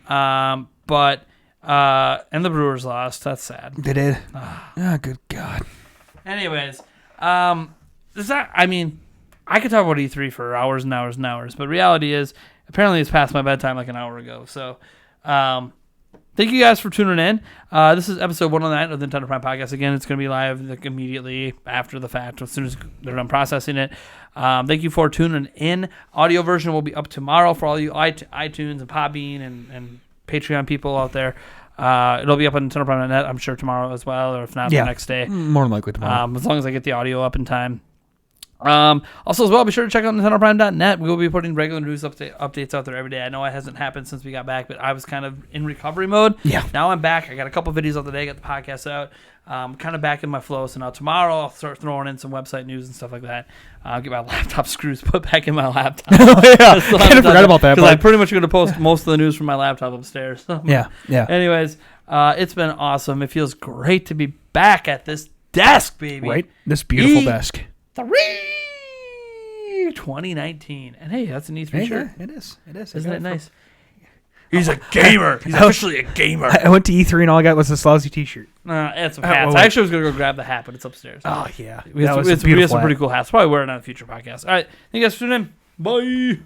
but and the Brewers lost. That's sad. They did. Oh, good God. Anyways, I could talk about E3 for hours and hours and hours, but reality is, apparently it's past my bedtime like an hour ago. So, thank you guys for tuning in. This is episode 109 of the Nintendo Prime Podcast. Again, it's going to be live immediately after the fact, as soon as they're done processing it. Thank you for tuning in. Audio version will be up tomorrow for all you iTunes and Podbean and Patreon people out there. It'll be up on NintendoPrime.net, I'm sure, tomorrow as well, or if not, the next day. More than likely tomorrow. As long as I get the audio up in time. Also, as well, be sure to check out NintendoPrime.net. We will be putting regular news updates out there every day. I know it hasn't happened since we got back, but I was kind of in recovery mode. Yeah. Now I'm back. I got a couple videos out today. Got the podcast out. Kind of back in my flow. So now tomorrow I'll start throwing in some website news and stuff like that. I'll get my laptop screws put back in my laptop. Oh, yeah. I kind of forgot about that. Because I'm pretty much going to post most of the news from my laptop upstairs. Yeah. Anyways, it's been awesome. It feels great to be back at this desk, baby. Right? This beautiful desk. 2019. And hey, that's an E3 shirt. It is. Isn't it nice? He's a gamer. He's officially a gamer. I went to E3 and all I got was this lousy T-shirt. It's some hats. I actually was going to go grab the hat, but it's upstairs. Oh, yeah. We have some pretty cool hats. Probably wear it on a future podcast. All right. Thank you guys for tuning in. Bye.